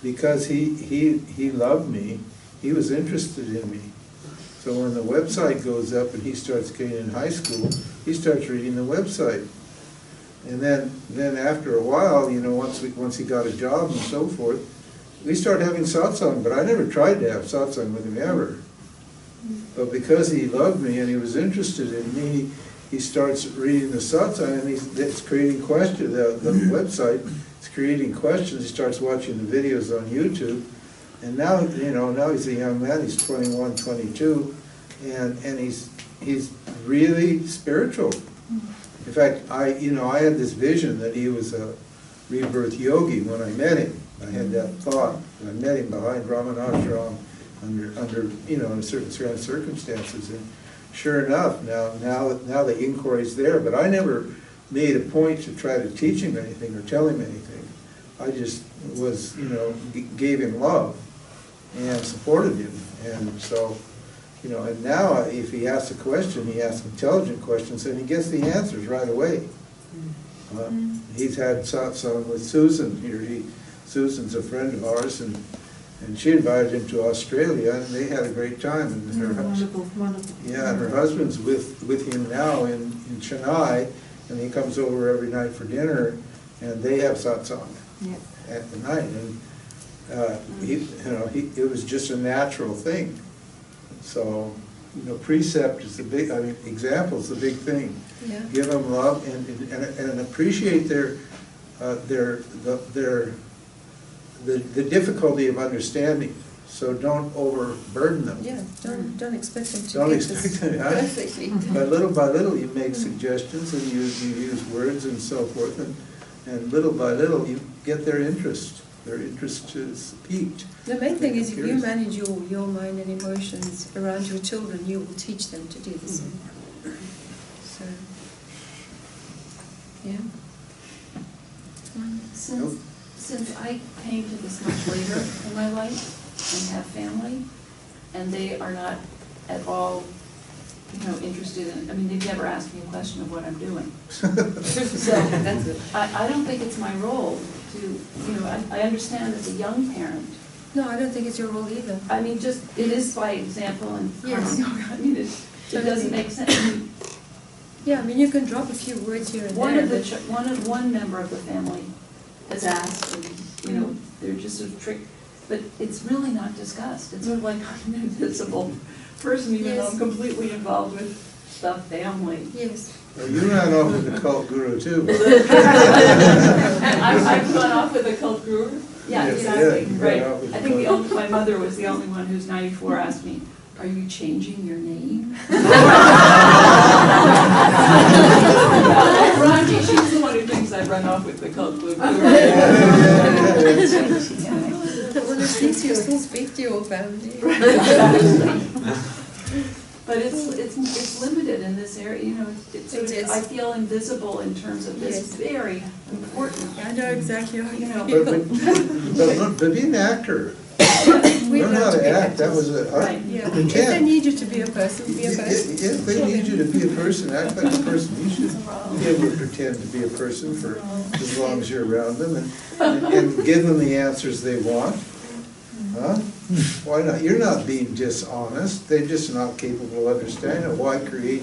S10: because he loved me, he was interested in me. So when the website goes up and he starts getting in high school, he starts reading the website. And then after a while, you know, once he got a job and so forth, we started having satsang, but I never tried to have satsang with him ever. But because he loved me and he was interested in me, he starts reading the satsang, and it's creating questions. The website is creating questions. He starts watching the videos on YouTube, and now, you know, now he's a young man. He's 21, 22, and he's really spiritual. In fact, I had this vision that he was a rebirth yogi when I met him. I had that thought. I met him behind Ramanashram under in certain circumstances, and sure enough, now the inquiry's there. But I never made a point to try to teach him anything or tell him anything. I just was, gave him love and supported him, and so. And now if he asks a question, he asks intelligent questions, and he gets the answers right away. He's had satsang with Susan here. Susan's a friend of ours, and she invited him to Australia, and they had a great time. And
S20: Wonderful.
S10: Yeah, and her husband's with him now in Chennai, and he comes over every night for dinner, and they have satsang at the night. And it was just a natural thing. So, precept is the big. I mean, example is the big thing.
S17: Yeah.
S10: Give them love and appreciate the difficulty of understanding. So don't overburden them.
S17: Yeah, don't expect them to
S10: Don't
S17: get
S10: expect
S17: this
S10: them.
S17: perfectly.
S10: But little by little, you make suggestions and you use words and so forth, and little by little, you get their interest. Their interest is piqued.
S17: The main thing is if you manage your mind and emotions around your children, you will teach them to do the same. So, yeah.
S19: Since I came to this much later in my life and have family, and they are not at all, interested in, they've never asked me a question of what I'm doing. So
S17: That's it.
S19: I don't think it's my role to, I understand as a young parent.
S17: No, I don't think it's your role either.
S19: It is by example and
S17: Yes.
S19: it doesn't make sense.
S17: Yeah, you can drop a few words here and there.
S19: One member of the family has asked, and they're just a trick, but it's really not discussed. It's sort of like I'm an invisible person, even though I'm completely involved with the family.
S17: Yes.
S10: Well, you ran off with the cult guru too.
S19: I've gone off with a cult guru. Yeah,
S10: Yes,
S19: exactly.
S10: yeah,
S19: Right.
S10: off with
S19: I
S10: the
S19: think
S10: cult.
S19: my mother was the only one who's 94 asked me, "Are you changing your name?" Ranji, she's the one who thinks I run off with the cult guru.
S17: Honestly, you still speak to your family.
S19: But it's limited in this area, I feel invisible in terms of this very important.
S17: I know exactly how you
S10: But be an actor. Learn how to act. That was a.
S17: Right. Yeah. If they need you to be a person, be a person.
S10: If they need you to be a person, act like a person. You should be able to pretend to be a person for as long as you're around them, and give them the answers they want. Huh? Why not? You're not being dishonest. They're just not capable of understanding it. Why create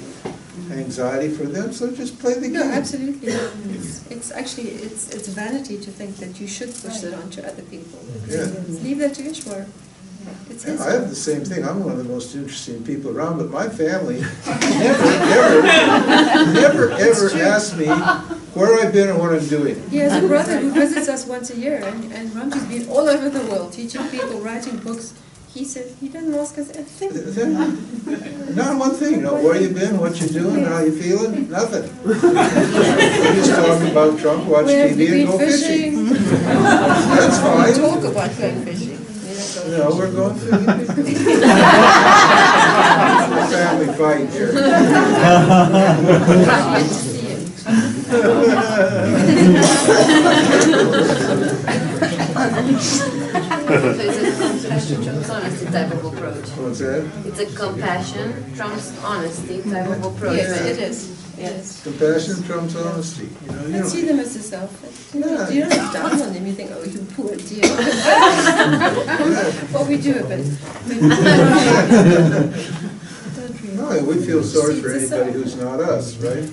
S10: anxiety for them? So just play the game.
S17: No, absolutely. It's actually it's vanity to think that you should push that onto other people.
S10: Yeah.
S17: Leave that to Ishwar. It's his
S10: I have the same thing. I'm one of the most interesting people around, but my family never ever asked me where I've been or what I'm doing.
S17: He has a brother who visits us once a year, and Ramji's been all over the world teaching people, writing books. He said he doesn't ask us anything.
S10: Not one thing. Where you been, what you doing, how you feeling, nothing. We just talk about Trump, watch TV, and go fishing. That's fine.
S13: Talk about going fishing.
S10: No, we're going fishing. Family fight here.
S13: Honesty type of approach.
S10: What's that?
S13: It's a compassion trumps honesty type of approach.
S17: Yes,
S13: right?
S17: it is. Yes.
S10: Compassion trumps honesty. You know, you
S17: I
S10: don't-
S17: see them as a self. You don't look down on them. You think, oh, you poor dear. What we do a bit.
S10: No, we feel sorry for anybody who's not us, right?